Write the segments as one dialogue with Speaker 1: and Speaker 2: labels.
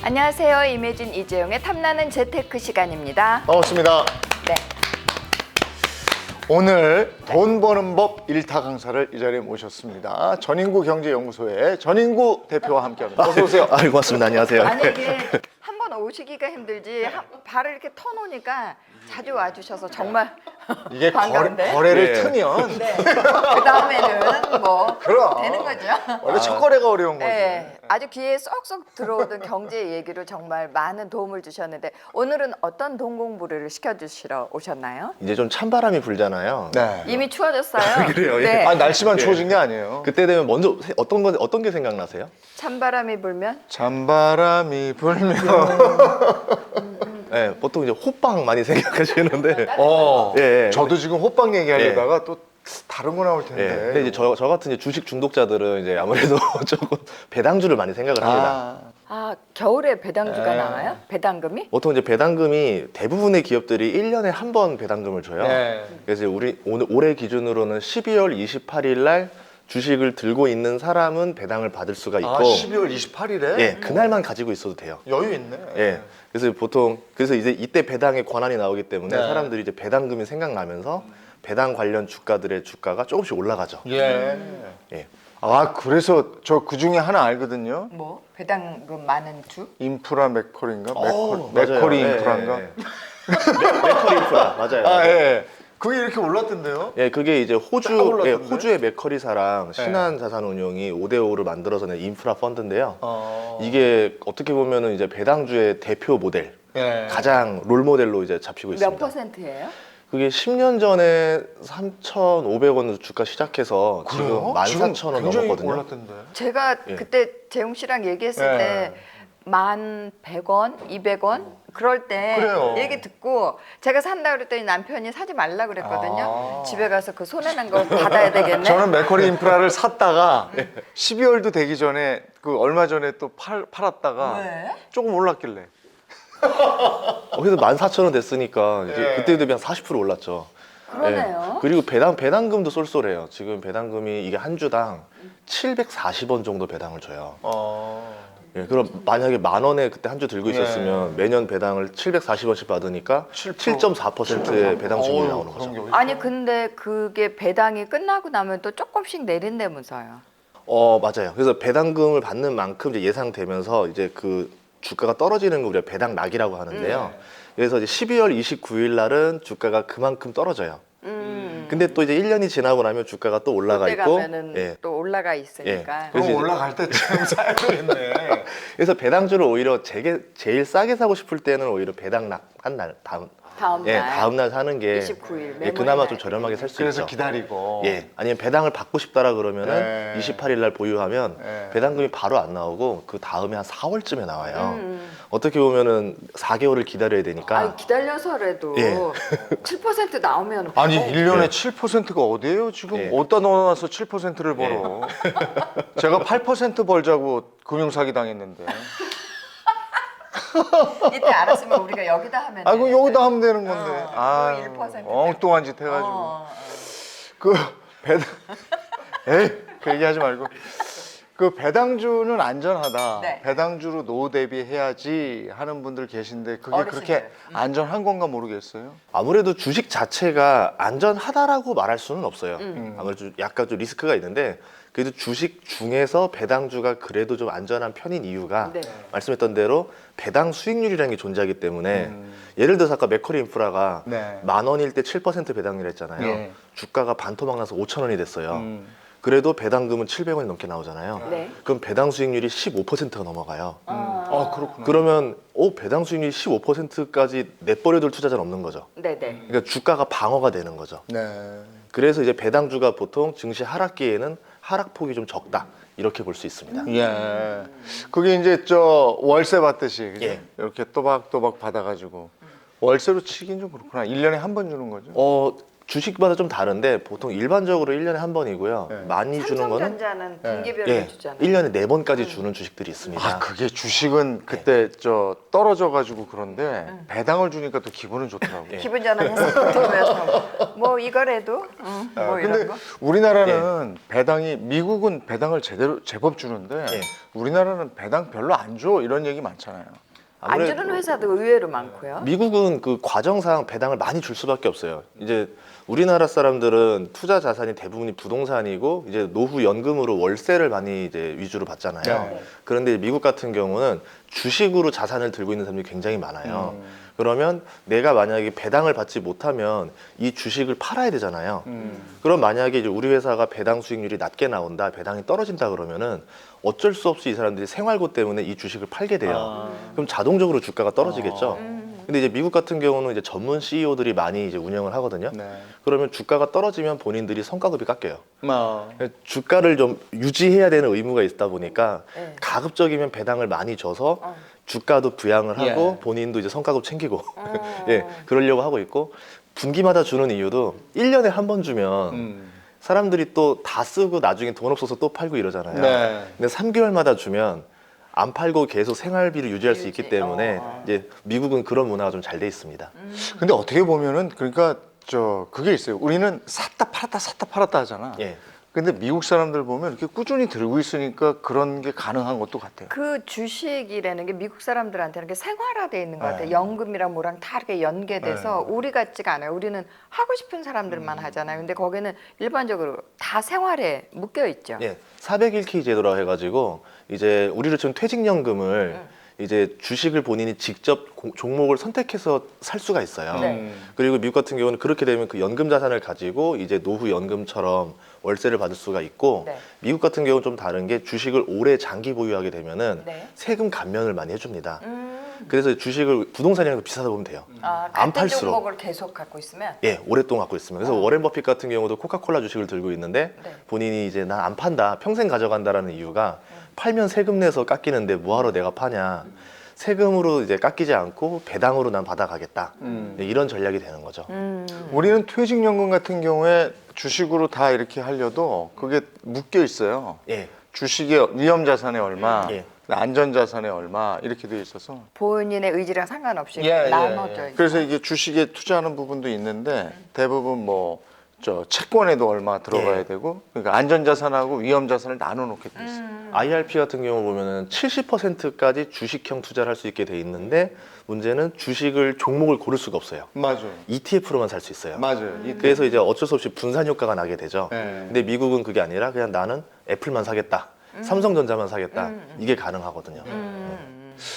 Speaker 1: 안녕하세요. 이매진 이재용의 탐나는 재테크 시간입니다.
Speaker 2: 반갑습니다.
Speaker 1: 네.
Speaker 2: 오늘 돈 버는 법 1타 강사를 이 자리에 모셨습니다. 전인구 경제연구소의 전인구 대표와 함께합니다. 어서 오세요.
Speaker 3: 고맙습니다. 안녕하세요.
Speaker 1: 아니 이게 한 번 오시기가 힘들지 발을 이렇게 터놓으니까 자주 와주셔서 정말
Speaker 2: 이게
Speaker 1: 반가운데.
Speaker 2: 거래를
Speaker 3: 네.
Speaker 2: 트면
Speaker 1: 네. 그 다음에는 뭐
Speaker 2: 그럼.
Speaker 1: 되는 거죠.
Speaker 2: 원래 첫 거래가 어려운 거지.
Speaker 1: 네, 아주 귀에 쏙쏙 들어오던 경제 얘기로 정말 많은 도움을 주셨는데 오늘은 어떤 돈 공부를 시켜주시러 오셨나요?
Speaker 3: 이제 좀 찬바람이 불잖아요.
Speaker 2: 네.
Speaker 1: 이미 추워졌어요.
Speaker 3: 그래요? 예.
Speaker 1: 네.
Speaker 2: 아, 날씨만
Speaker 3: 네.
Speaker 2: 추워진 게 아니에요.
Speaker 3: 그때 되면 먼저 어떤 게 생각나세요?
Speaker 1: 찬바람이 불면
Speaker 2: 찬바람이 불면
Speaker 3: 네, 보통 이제 호빵 많이 생각하시는데.
Speaker 2: 예,
Speaker 3: 예.
Speaker 2: 저도 지금 호빵 얘기하려다가 또 다른 거 나올
Speaker 3: 예.
Speaker 2: 텐데.
Speaker 3: 근데 이제 저 같은 이제 주식 중독자들은 이제 아무래도 조금 배당주를 많이 생각을 합니다.
Speaker 1: 아 겨울에 배당주가
Speaker 2: 네.
Speaker 1: 나와요? 배당금이?
Speaker 3: 보통 이제 배당금이 대부분의 기업들이 1년에 한 번 배당금을 줘요.
Speaker 2: 네.
Speaker 3: 그래서 올해 기준으로는 12월 28일 날 주식을 들고 있는 사람은 배당을 받을 수가 있고
Speaker 2: 12월 28일에
Speaker 3: 예, 그날만 가지고 있어도 돼요.
Speaker 2: 여유 있네.
Speaker 3: 예. 그래서 이제 이때 배당의 권한이 나오기 때문에
Speaker 2: 네.
Speaker 3: 사람들이 이제 배당금이 생각나면서 배당 관련 주가들의 주가가 조금씩 올라가죠.
Speaker 2: 예.
Speaker 3: 예.
Speaker 2: 아, 그래서 저 그 중에 하나 알거든요.
Speaker 1: 뭐 배당금 많은 주?
Speaker 2: 인프라 맥컬인가?
Speaker 3: 맞아요.
Speaker 2: 맥컬이
Speaker 3: 예,
Speaker 2: 인프라인가?
Speaker 3: 예, 예. 맥커리 인프라 맞아요.
Speaker 2: 아, 예. 그게 이렇게 올랐던데요?
Speaker 3: 예, 그게 이제
Speaker 2: 쫙 올랐던데?
Speaker 3: 호주의 맥커리사랑 신한자산운용이 5대5를 만들어서 낸 인프라 펀드인데요. 이게 어떻게 보면은 이제 배당주의 대표 모델,
Speaker 2: 예.
Speaker 3: 가장 롤 모델로 이제 잡히고
Speaker 1: 몇
Speaker 3: 있습니다.
Speaker 1: 퍼센트예요?
Speaker 3: 그게 10년 전에 3,500원으로 주가 시작해서
Speaker 2: 그래요?
Speaker 3: 지금 14,000원
Speaker 2: 굉장히
Speaker 3: 넘었거든요.
Speaker 2: 올랐던데.
Speaker 1: 제가
Speaker 3: 예.
Speaker 1: 그때 재용 씨랑 얘기했을
Speaker 2: 예.
Speaker 1: 때 1,100원, 200원 그럴 때
Speaker 2: 그래요.
Speaker 1: 얘기 듣고 제가 산다 그랬더니 남편이 사지 말라 그랬거든요. 집에 가서 그 손해 난 거 받아야 되겠네.
Speaker 2: 저는 맥컬이 인프라를 샀다가 12월도 되기 전에 그 얼마 전에 또 팔았다가
Speaker 1: 왜?
Speaker 2: 조금 올랐길래.
Speaker 3: 그래서 14,000원 됐으니까 이제
Speaker 2: 예.
Speaker 3: 그때 대비 한 40% 올랐죠.
Speaker 1: 그러네요.
Speaker 3: 예. 그리고 배당금도 쏠쏠해요. 지금 배당금이 이게 한 주당 740원 정도 배당을 줘요. 예, 그럼 만약에 10,000원에 그때 한 주 들고 있었으면 매년 배당을 740원씩 받으니까 7.4%의 배당 수익이 나오는 거죠.
Speaker 1: 아니 근데 그게 배당이 끝나고 나면 또 조금씩 내린다면서요.
Speaker 3: 맞아요. 그래서 배당금을 받는 만큼 이제 예상되면서 이제 그 주가가 떨어지는 거 우리가 배당 낙이라고 하는데요. 그래서 이제 12월 29일 날은 주가가 그만큼 떨어져요. 근데 또 이제 1년이 지나고 나면 주가가 또 올라가
Speaker 1: 그때
Speaker 3: 있고
Speaker 1: 가면은
Speaker 3: 예.
Speaker 1: 또 올라가 있으니까.
Speaker 3: 예.
Speaker 2: 그럼
Speaker 3: 그래서
Speaker 2: 올라갈 때쯤 사야겠네.
Speaker 3: 그래서 배당주를 오히려 제일 싸게 사고 싶을 때는 오히려 배당 낙한 날
Speaker 1: 다음
Speaker 3: 예,
Speaker 1: 날
Speaker 3: 다음 날 사는 게
Speaker 1: 29일
Speaker 3: 예, 그나마
Speaker 1: 메모리
Speaker 3: 좀 저렴하게 살 수
Speaker 2: 그래서
Speaker 3: 있죠.
Speaker 2: 기다리고.
Speaker 3: 예, 아니면 배당을 받고 싶다라 그러면은
Speaker 2: 네.
Speaker 3: 28일 날 보유하면
Speaker 2: 네.
Speaker 3: 배당금이 바로 안 나오고 그 다음에 한 4월쯤에 나와요. 어떻게 보면은 4개월을 기다려야 되니까
Speaker 1: 아니 기다려서라도
Speaker 3: 예.
Speaker 1: 7% 나오면
Speaker 2: 아니 1년에
Speaker 3: 예.
Speaker 2: 7%가 어디예요? 지금
Speaker 3: 예.
Speaker 2: 어디다 넣어놔서 7%를 벌어. 제가 8% 벌자고 금융사기 당했는데.
Speaker 1: 이때 알았으면 우리가 여기다 하면
Speaker 2: 아, 그럼
Speaker 1: 돼.
Speaker 2: 여기다 하면 되는 건데.
Speaker 1: 아,
Speaker 2: 아,
Speaker 1: 1%
Speaker 2: 엉뚱한 짓 해가지고. 그 배당, 에이, 그 얘기하지 말고. 그 배당주는 안전하다.
Speaker 1: 네.
Speaker 2: 배당주로 노후 대비해야지 하는 분들 계신데 그게
Speaker 1: 어르신들.
Speaker 2: 그렇게 안전한 건가 모르겠어요.
Speaker 3: 아무래도 주식 자체가 안전하다라고 말할 수는 없어요. 아무래도 약간 좀 리스크가 있는데 그래도 주식 중에서 배당주가 그래도 좀 안전한 편인 이유가
Speaker 1: 네.
Speaker 3: 말씀했던 대로 배당 수익률이라는 게 존재하기 때문에 예를 들어서 아까 맥커리 인프라가
Speaker 2: 네.
Speaker 3: 10,000원일 때 7% 배당률 했잖아요.
Speaker 2: 예.
Speaker 3: 주가가 반토막 나서 5,000원이 됐어요. 그래도 배당금은 700원이 넘게 나오잖아요.
Speaker 1: 네.
Speaker 3: 그럼 배당 수익률이 15%가 넘어가요.
Speaker 2: 그렇구나.
Speaker 3: 그러면 배당 수익률이 15%까지 내버려둘 투자자는 없는 거죠.
Speaker 1: 네네.
Speaker 3: 그러니까 주가가 방어가 되는 거죠.
Speaker 2: 네.
Speaker 3: 그래서 이제 배당주가 보통 증시 하락기에는 하락폭이 좀 적다 이렇게 볼 수 있습니다.
Speaker 2: 예. 그게 이제 저 월세 받듯이 그죠?
Speaker 3: 예.
Speaker 2: 이렇게 또박또박 받아가지고 월세로 치긴 좀 그렇구나. 1년에 한 번 주는 거죠.
Speaker 3: 주식마다 좀 다른데 보통 일반적으로 1년에 한 번이고요.
Speaker 2: 네.
Speaker 3: 많이 주는 거는
Speaker 1: 삼성전자는
Speaker 2: 네.
Speaker 1: 분기별로
Speaker 3: 예,
Speaker 1: 주잖아요.
Speaker 3: 1년에 4번까지 주는 주식들이 있습니다.
Speaker 2: 아, 그게 주식은 그때 저 떨어져 가지고 그런데 배당을 주니까 또 기분은 좋더라고요.
Speaker 3: 예.
Speaker 1: 기분 전환해서 들으면서 뭐 이거라도 뭐 이런
Speaker 2: 근데
Speaker 1: 거.
Speaker 2: 우리나라는 배당이 미국은 배당을 제법 주는데
Speaker 3: 예.
Speaker 2: 우리나라는 배당 별로 안 줘 이런 얘기 많잖아요.
Speaker 1: 안
Speaker 3: 아무래도
Speaker 1: 주는 회사도 의외로 많고요.
Speaker 3: 미국은 그 과정상 배당을 많이 줄 수밖에 없어요. 이제 우리나라 사람들은 투자 자산이 대부분이 부동산이고 이제 노후 연금으로 월세를 많이 이제 위주로 받잖아요.
Speaker 2: 네.
Speaker 3: 그런데 미국 같은 경우는 주식으로 자산을 들고 있는 사람들이 굉장히 많아요. 그러면 내가 만약에 배당을 받지 못하면 이 주식을 팔아야 되잖아요. 그럼 만약에 이제 우리 회사가 배당 수익률이 낮게 나온다, 배당이 떨어진다 그러면은 어쩔 수 없이 이 사람들이 생활고 때문에 이 주식을 팔게 돼요. 그럼 자동적으로 주가가 떨어지겠죠. 근데 이제 미국 같은 경우는 이제 전문 CEO들이 많이 이제 운영을 하거든요.
Speaker 2: 네.
Speaker 3: 그러면 주가가 떨어지면 본인들이 성과급이 깎여요.
Speaker 2: 뭐
Speaker 3: 주가를 좀 유지해야 되는 의무가 있다 보니까
Speaker 1: 네.
Speaker 3: 가급적이면 배당을 많이 줘서 주가도 부양을 하고
Speaker 2: 예.
Speaker 3: 본인도 이제 성과급 챙기고 예, 그러려고 하고 있고 분기마다 주는 이유도 1년에 한 번 주면 사람들이 또 다 쓰고 나중에 돈 없어서 또 팔고 이러잖아요.
Speaker 2: 네.
Speaker 3: 근데 3개월마다 주면 안 팔고 계속 생활비를 유지할 수 있기 때문에 이제 미국은 그런 문화가 좀 잘 돼 있습니다.
Speaker 2: 근데 어떻게 보면은 그러니까 저 그게 있어요. 우리는 샀다 팔았다 하잖아.
Speaker 3: 예.
Speaker 2: 근데 미국 사람들 보면 이렇게 꾸준히 들고 있으니까 그런 게 가능한 것도 같아요.
Speaker 1: 그 주식이라는 게 미국 사람들한테는 게 생활화돼 있는 것 같아요.
Speaker 2: 네.
Speaker 1: 연금이랑 뭐랑 다 이렇게 연계돼서 우리 같지가 않아요. 우리는 하고 싶은 사람들만 하잖아요. 근데 거기는 일반적으로 다 생활에 묶여 있죠.
Speaker 3: 예, 401k 제도라고 해가지고 이제 우리로 치면 퇴직연금을 이제 주식을 본인이 직접 종목을 선택해서 살 수가 있어요.
Speaker 1: 네.
Speaker 3: 그리고 미국 같은 경우는 그렇게 되면 그 연금 자산을 가지고 이제 노후 연금처럼 월세를 받을 수가 있고
Speaker 1: 네.
Speaker 3: 미국 같은 경우는 좀 다른 게 주식을 오래 장기 보유하게 되면은
Speaker 1: 네.
Speaker 3: 세금 감면을 많이 해줍니다. 그래서 주식을 부동산이랑 비슷하다 보면 돼요.
Speaker 1: 아,
Speaker 3: 안
Speaker 1: 같은
Speaker 3: 팔수록.
Speaker 1: 종목을 계속 갖고 있으면
Speaker 3: 예, 오랫동안 갖고 있으면. 그래서 워렌 버핏 같은 경우도 코카콜라 주식을 들고 있는데
Speaker 1: 네.
Speaker 3: 본인이 이제 난 안 판다, 평생 가져간다라는 이유가 팔면 세금 내서 깎이는데 뭐하러 내가 파냐. 세금으로 이제 깎이지 않고 배당으로 난 받아가겠다. 네, 이런 전략이 되는 거죠.
Speaker 2: 우리는 퇴직연금 같은 경우에 주식으로 다 이렇게 하려도 그게 묶여 있어요.
Speaker 3: 예,
Speaker 2: 주식의 위험 자산에 얼마,
Speaker 3: 예.
Speaker 2: 안전 자산에 얼마 이렇게 돼 있어서.
Speaker 1: 본인의 의지랑 상관없이
Speaker 2: 예,
Speaker 1: 나눠져 있고.
Speaker 2: 그래서 이게 주식에 투자하는 부분도 있는데 대부분 뭐 저 채권에도 얼마 들어가야
Speaker 3: 예.
Speaker 2: 되고 그러니까 안전 자산하고 위험 자산을 나눠 놓게 돼 있어요.
Speaker 3: IRP 같은 경우 보면은 70%까지 주식형 투자를 할 수 있게 돼 있는데 문제는 주식을 종목을 고를 수가 없어요.
Speaker 2: 맞아요.
Speaker 3: ETF로만 살 수 있어요.
Speaker 2: 맞아요.
Speaker 3: 그래서 이제 어쩔 수 없이 분산 효과가 나게 되죠.
Speaker 2: 네.
Speaker 3: 근데 미국은 그게 아니라 그냥 나는 애플만 사겠다. 삼성전자만 사겠다. 이게 가능하거든요.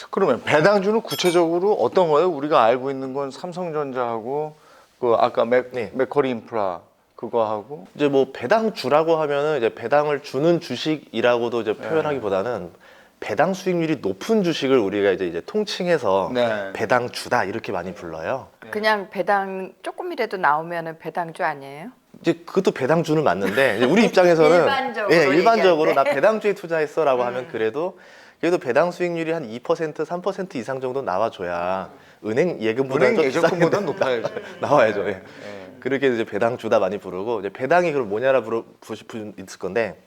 Speaker 2: 그러면 배당주는 구체적으로 어떤 거예요? 우리가 알고 있는 건 삼성전자하고 그 아까
Speaker 3: 네.
Speaker 2: 맥커리 인프라 그거 하고
Speaker 3: 이제 뭐 배당 주라고 하면은 이제 배당을 주는 주식이라고도 이제 표현하기보다는 배당 수익률이 높은 주식을 우리가 이제 통칭해서
Speaker 2: 네.
Speaker 3: 배당 주다 이렇게 많이 불러요.
Speaker 1: 그냥 배당 조금이라도 나오면은 배당주 아니에요?
Speaker 3: 이제 그것도 배당주는 맞는데 이제 우리 입장에서는
Speaker 1: 일반적으로
Speaker 3: 예, 일반적으로
Speaker 1: 얘기할
Speaker 3: 나 배당주에 투자했어라고 하면 그래도 배당 수익률이 한 2%, 3% 이상 정도 나와줘야 은행 예금보다
Speaker 2: 은행
Speaker 3: 좀
Speaker 2: 예적금보다
Speaker 3: 비싸게
Speaker 2: 높아야죠.
Speaker 3: 나와야죠. 예. 그렇게 이제 배당 주다 많이 부르고 이제 배당이 그럼 뭐냐라 부르실 분 있을 건데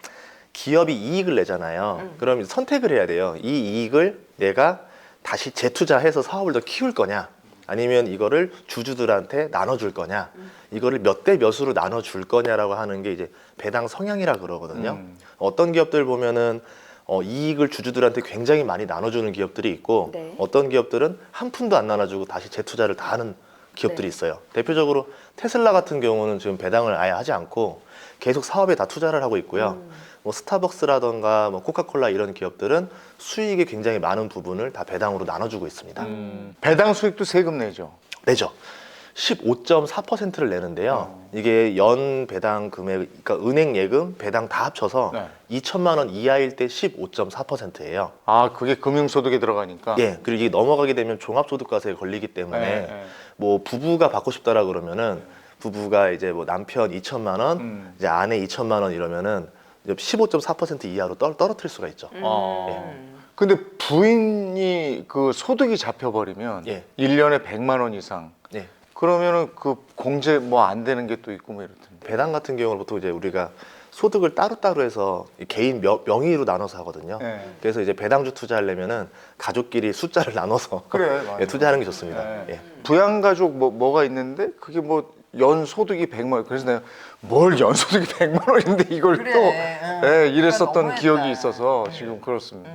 Speaker 3: 기업이 이익을 내잖아요. 그럼 선택을 해야 돼요. 이 이익을 내가 다시 재투자해서 사업을 더 키울 거냐, 아니면 이거를 주주들한테 나눠줄 거냐, 이거를 몇 대 몇으로 나눠줄 거냐라고 하는 게 이제 배당 성향이라 그러거든요. 어떤 기업들 보면은 이익을 주주들한테 굉장히 많이 나눠주는 기업들이 있고
Speaker 1: 네.
Speaker 3: 어떤 기업들은 한 푼도 안 나눠주고 다시 재투자를 다 하는 기업들이
Speaker 1: 네.
Speaker 3: 있어요. 대표적으로 테슬라 같은 경우는 지금 배당을 아예 하지 않고 계속 사업에 다 투자를 하고 있고요. 뭐 스타벅스라던가 뭐 코카콜라 이런 기업들은 수익의 굉장히 많은 부분을 다 배당으로 나눠주고 있습니다.
Speaker 2: 배당 수익도 세금 내죠.
Speaker 3: 내죠. 15.4%를 내는데요. 이게 연 배당 금액, 그러니까 은행 예금, 배당 다 합쳐서
Speaker 2: 네.
Speaker 3: 2천만 원 이하일 때 15.4%예요.
Speaker 2: 아 그게 금융소득에 들어가니까.
Speaker 3: 예, 그리고 이게 넘어가게 되면 종합소득과세에 걸리기 때문에
Speaker 2: 네.
Speaker 3: 뭐 부부가 받고 싶다라 그러면은 부부가 이제 뭐 남편 2천만 원, 이제 아내 2천만 원 이러면은 이제 15.4% 이하로 떨어뜨릴 수가 있죠.
Speaker 2: 근데 부인이 그 소득이 잡혀버리면
Speaker 3: 예.
Speaker 2: 1년에 100만 원 이상
Speaker 3: 예.
Speaker 2: 그러면은 그 공제 뭐 안 되는 게 또 있고 뭐 이렇던데.
Speaker 3: 배당 같은 경우는 보통 이제 우리가 소득을 따로따로 해서 개인 명의로 나눠서 하거든요.
Speaker 2: 네.
Speaker 3: 그래서 이제 배당주 투자하려면은 가족끼리 숫자를 나눠서
Speaker 2: 그래, 맞아.
Speaker 3: 예, 투자하는 게 좋습니다.
Speaker 2: 네.
Speaker 3: 예.
Speaker 2: 부양가족 뭐가 있는데 그게 뭐 연소득이 100만 원. 그래서 내가 뭘 연소득이 100만 원인데 이걸
Speaker 1: 그래,
Speaker 2: 또
Speaker 1: 응.
Speaker 2: 예, 이랬었던
Speaker 1: 너무했다.
Speaker 2: 기억이 있어서 지금 그렇습니다.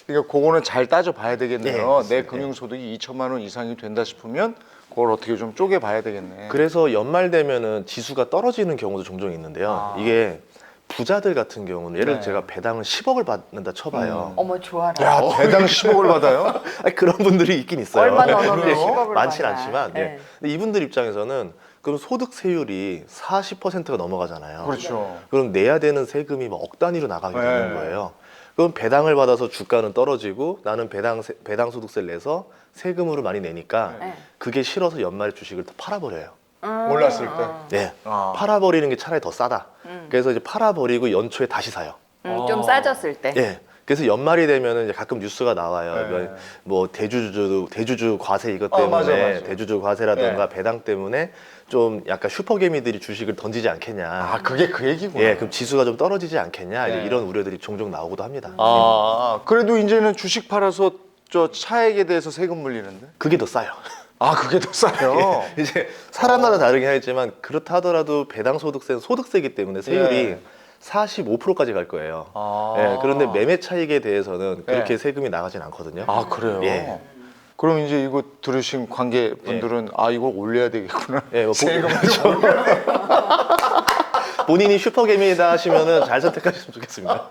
Speaker 2: 그러니까 그거는 잘 따져 봐야 되겠네요.
Speaker 3: 네,
Speaker 2: 내
Speaker 3: 맞습니다.
Speaker 2: 금융소득이 2천만 원 이상이 된다 싶으면 그걸 어떻게 좀 쪼개 봐야 되겠네.
Speaker 3: 그래서 연말 되면은 지수가 떨어지는 경우도 종종 있는데요.
Speaker 2: 아.
Speaker 3: 이게 부자들 같은 경우는 예를 들어
Speaker 2: 네.
Speaker 3: 제가 배당을 10억을 받는다 쳐봐요.
Speaker 1: 어머 좋아라.
Speaker 2: 야, 배당 10억을 받아요?
Speaker 3: 아니, 그런 분들이 있긴 있어요.
Speaker 1: 얼마 넣어놓으면
Speaker 3: 근데
Speaker 1: 10억을
Speaker 3: 많진
Speaker 1: 받나.
Speaker 3: 않지만.
Speaker 1: 네.
Speaker 3: 예. 근데 이분들 입장에서는 그럼 소득세율이 40%가 넘어가잖아요.
Speaker 2: 그렇죠.
Speaker 3: 그럼 내야 되는 세금이 막 억 단위로 나가게 되는
Speaker 2: 네.
Speaker 3: 거예요. 그럼 배당을 받아서 주가는 떨어지고 나는 배당 소득세를 내서 세금으로 많이 내니까
Speaker 1: 네.
Speaker 3: 그게 싫어서 연말에 주식을 다 팔아버려요.
Speaker 2: 몰랐을 때.
Speaker 3: 네.
Speaker 2: 아.
Speaker 3: 팔아버리는 게 차라리 더 싸다. 그래서 이제 팔아버리고 연초에 다시 사요.
Speaker 1: 좀 싸졌을 때.
Speaker 3: 예. 그래서 연말이 되면은 이제 가끔 뉴스가 나와요.
Speaker 2: 네.
Speaker 3: 뭐 대주주 과세 이것
Speaker 2: 아,
Speaker 3: 때문에
Speaker 2: 맞아.
Speaker 3: 대주주 과세라든가
Speaker 2: 네.
Speaker 3: 배당 때문에 좀 약간 슈퍼개미들이 주식을 던지지 않겠냐.
Speaker 2: 아, 그게 그 얘기구나.
Speaker 3: 예, 그럼 지수가 좀 떨어지지 않겠냐. 이제
Speaker 2: 네.
Speaker 3: 이런 우려들이 종종 나오기도 합니다.
Speaker 2: 아, 그래도 이제는 주식 팔아서 저 차액에 대해서 세금 물리는데?
Speaker 3: 그게 더 싸요.
Speaker 2: 아, 그게 더 싸요?
Speaker 3: 이제 사람마다 다르긴 하겠지만 그렇다 하더라도 배당 소득세는 소득세이기 때문에 세율이
Speaker 2: 네.
Speaker 3: 45%까지 갈 거예요.
Speaker 2: 아.
Speaker 3: 예, 그런데 매매 차익에 대해서는 그렇게
Speaker 2: 네.
Speaker 3: 세금이 나가진 않거든요.
Speaker 2: 아, 그래요?
Speaker 3: 예.
Speaker 2: 그럼 이제 이거 들으신 관계분들은 아, 이걸 올려야 되겠구나.
Speaker 3: 예, 뭐
Speaker 2: 세금을
Speaker 3: 보- 본인이 슈퍼개미다 하시면은 잘 선택하셨으면 좋겠습니다.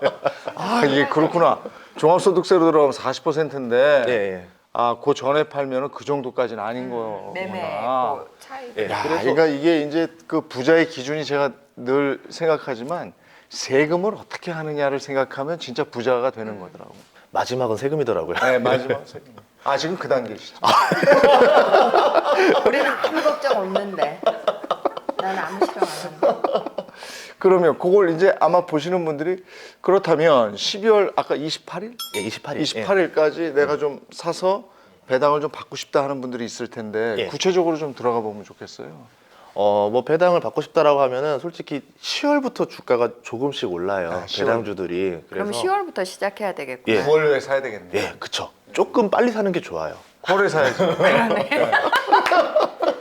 Speaker 2: 아, 이게 그렇구나. 종합소득세로 들어가면 40%인데
Speaker 3: 예, 예.
Speaker 2: 아, 그 전에 팔면은 그 정도까지는 아닌 거구나.
Speaker 1: 매매 그 차이.
Speaker 3: 예.
Speaker 2: 야,
Speaker 3: 그래서-
Speaker 2: 그러니까 이게 이제 그 부자의 기준이 제가 늘 생각하지만 세금을 어떻게 하느냐를 생각하면 진짜 부자가 되는 거더라고.
Speaker 3: 마지막은 세금이더라고요.
Speaker 2: 네, 마지막 세금. 아, 지금 그 단계시죠.
Speaker 1: 우리는 아무 걱정 없는데. 나는 아무 실험 안 한다.
Speaker 2: 그러면 그걸 이제 아마 보시는 분들이 그렇다면 12월 아까 28일?
Speaker 3: 예, 28일.
Speaker 2: 28일까지 내가 좀 사서 배당을 좀 받고 싶다 하는 분들이 있을 텐데
Speaker 3: 예.
Speaker 2: 구체적으로 좀 들어가 보면 좋겠어요.
Speaker 3: 뭐 배당을 받고 싶다라고 하면은 솔직히 10월부터 주가가 조금씩 올라요.
Speaker 2: 아, 10월.
Speaker 3: 배당주들이.
Speaker 1: 그럼
Speaker 2: 네.
Speaker 1: 10월부터 시작해야 되겠구나.
Speaker 3: 예.
Speaker 2: 9월에 사야 되겠네.
Speaker 3: 예, 그쵸. 조금 빨리 사는 게 좋아요.
Speaker 2: 9월에 사야지.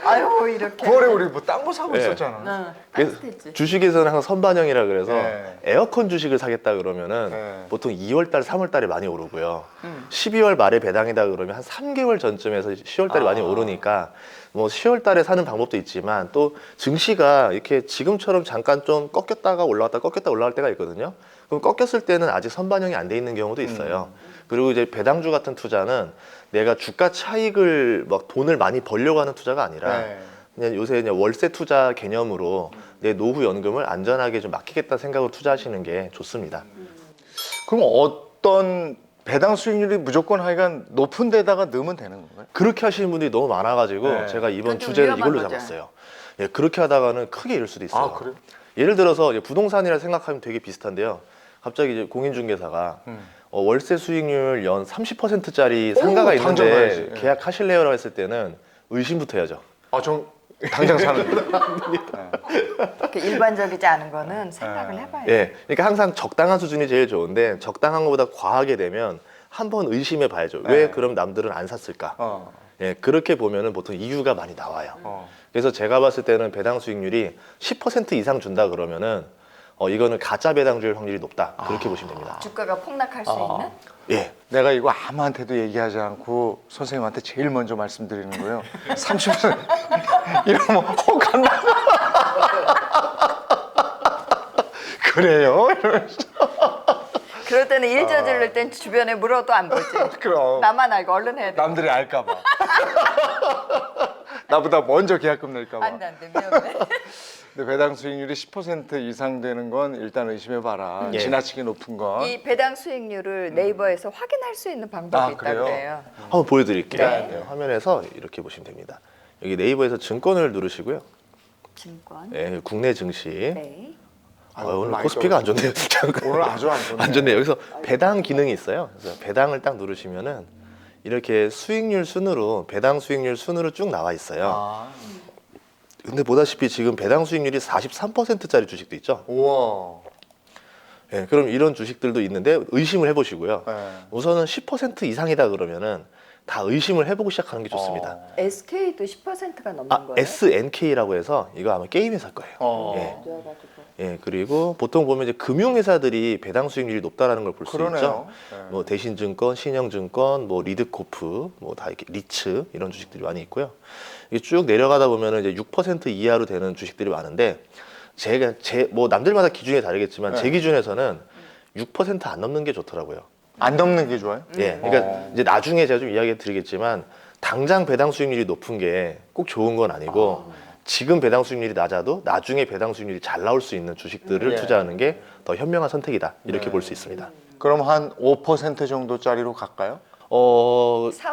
Speaker 1: 아유 이렇게.
Speaker 2: 9월에 우리 뭐 딴 거 사고
Speaker 3: 예.
Speaker 2: 있었잖아.
Speaker 1: 응,
Speaker 3: 그래서
Speaker 1: 따뜻했지.
Speaker 3: 주식에서는 항상 선반영이라 그래서
Speaker 2: 네.
Speaker 3: 에어컨 주식을 사겠다 그러면은
Speaker 2: 네.
Speaker 3: 보통 2월달, 3월달에 많이 오르고요. 12월 말에 배당이다 그러면 한 3개월 전쯤에서 10월달에 많이 오르니까 뭐 10월달에 사는 방법도 있지만 또 증시가 이렇게 지금처럼 잠깐 좀 꺾였다가 올라왔다 꺾였다 올라갈 때가 있거든요. 그럼 꺾였을 때는 아직 선반영이 안 돼 있는 경우도 있어요. 그리고 이제 배당주 같은 투자는 내가 주가 차익을 막 돈을 많이 벌려고 하는 투자가 아니라
Speaker 2: 네.
Speaker 3: 그냥 요새 그냥 월세 투자 개념으로 내 노후 연금을 안전하게 좀 맡기겠다 생각으로 투자하시는 게 좋습니다.
Speaker 2: 그럼 어떤 배당 수익률이 무조건 하여간 높은 데다가 넣으면 되는 건가요?
Speaker 3: 그렇게 하시는 분들이 너무 많아가지고
Speaker 2: 네.
Speaker 3: 제가 이번
Speaker 1: 그건 좀
Speaker 3: 주제를
Speaker 1: 위험한
Speaker 3: 이걸로
Speaker 1: 거죠.
Speaker 3: 잡았어요. 예, 그렇게 하다가는 크게 잃을 수도 있어요.
Speaker 2: 아, 그래요?
Speaker 3: 예를 들어서 이제 부동산이라 생각하면 되게 비슷한데요. 갑자기 이제 공인중개사가 월세 수익률 연 30%짜리 상가가
Speaker 2: 당장
Speaker 3: 있는데
Speaker 2: 가야지. 예.
Speaker 3: 계약하실래요라고 했을 때는 의심부터 해야죠.
Speaker 2: 아, 전 당장 사는 거.
Speaker 1: 이렇게 일반적이지 않은 거는 생각을 해봐야 돼.
Speaker 3: 예, 그러니까 항상 적당한 수준이 제일 좋은데 적당한 것보다 과하게 되면 한번 의심해 봐야죠. 왜
Speaker 2: 네.
Speaker 3: 그럼 남들은 안 샀을까?
Speaker 2: 어.
Speaker 3: 예, 그렇게 보면은 보통 이유가 많이 나와요.
Speaker 2: 어.
Speaker 3: 그래서 제가 봤을 때는 배당 수익률이 10% 이상 준다 그러면은 이거는 가짜 배당주일 확률이 높다. 그렇게 보시면 됩니다.
Speaker 1: 주가가 폭락할 수 있는?
Speaker 3: 예.
Speaker 2: 내가 이거 아무한테도 얘기하지 않고 선생님한테 제일 먼저 말씀드리는 거예요. 30% 이러면 혹 한다. 그래요? 이러면서.
Speaker 1: 그럴 때는 일 저지를 땐 주변에 물어도 안 보지.
Speaker 2: 그럼
Speaker 1: 나만 알고 얼른 해야 돼.
Speaker 2: 남들이 알까봐. 나보다 먼저 계약금 낼까봐.
Speaker 1: 안 돼, 안 돼. 위험해.
Speaker 2: 근데 배당 수익률이 10% 이상 되는 건 일단 의심해봐라.
Speaker 3: 예.
Speaker 2: 지나치게 높은 건.
Speaker 1: 이 배당 수익률을 네이버에서 확인할 수 있는 방법이
Speaker 2: 아,
Speaker 1: 있다고
Speaker 2: 그래요?
Speaker 1: 그래요.
Speaker 3: 한번 보여드릴게요.
Speaker 1: 네.
Speaker 3: 예, 화면에서 이렇게 보시면 됩니다. 여기 네이버에서 증권을 누르시고요.
Speaker 1: 증권.
Speaker 3: 예, 국내 증시.
Speaker 1: 네.
Speaker 3: 오늘
Speaker 2: 많이
Speaker 3: 코스피가 안 좋네요.
Speaker 2: 오늘 아주 안 좋네.
Speaker 3: 안 좋네요. 여기서 배당 기능이 있어요. 그래서 배당을 딱 누르시면은 이렇게 수익률 순으로 배당 수익률 순으로 쭉 나와 있어요.
Speaker 2: 아,
Speaker 3: 근데 보다시피 지금 배당 수익률이 43%짜리 주식도 있죠.
Speaker 2: 우와.
Speaker 3: 예, 그럼 이런 주식들도 있는데 의심을 해보시고요.
Speaker 2: 네.
Speaker 3: 우선은 10% 이상이다 그러면은 다 의심을 해보고 시작하는 게 좋습니다.
Speaker 1: SK도 10%가 넘는
Speaker 3: 아,
Speaker 1: 거예요?
Speaker 3: SNK라고 해서 이거 아마 게임 회사 거예요. 예, 그리고 보통 보면 이제 금융회사들이 배당 수익률이 높다라는 걸 볼 수 있죠.
Speaker 2: 그러네요. 네.
Speaker 3: 뭐 대신증권, 신영증권, 뭐 리드코프, 뭐 다 이렇게 리츠 이런 주식들이 많이 있고요. 이게 쭉 내려가다 보면은 이제 6% 이하로 되는 주식들이 많은데 뭐 남들마다 기준이 다르겠지만 제
Speaker 2: 네.
Speaker 3: 기준에서는 6%안 넘는 게 좋더라고요.
Speaker 2: 안 넘는 게 좋아요?
Speaker 3: 예, 그러니까 이제 나중에 제가 좀 이야기 드리겠지만 당장 배당 수익률이 높은 게 꼭 좋은 건 아니고 지금 배당 수익률이 낮아도 나중에 배당 수익률이 잘 나올 수 있는 주식들을
Speaker 2: 예.
Speaker 3: 투자하는 게 더 현명한 선택이다 이렇게
Speaker 2: 네.
Speaker 3: 볼 수 있습니다.
Speaker 2: 그럼 한 5% 정도짜리로 갈까요?
Speaker 1: 4,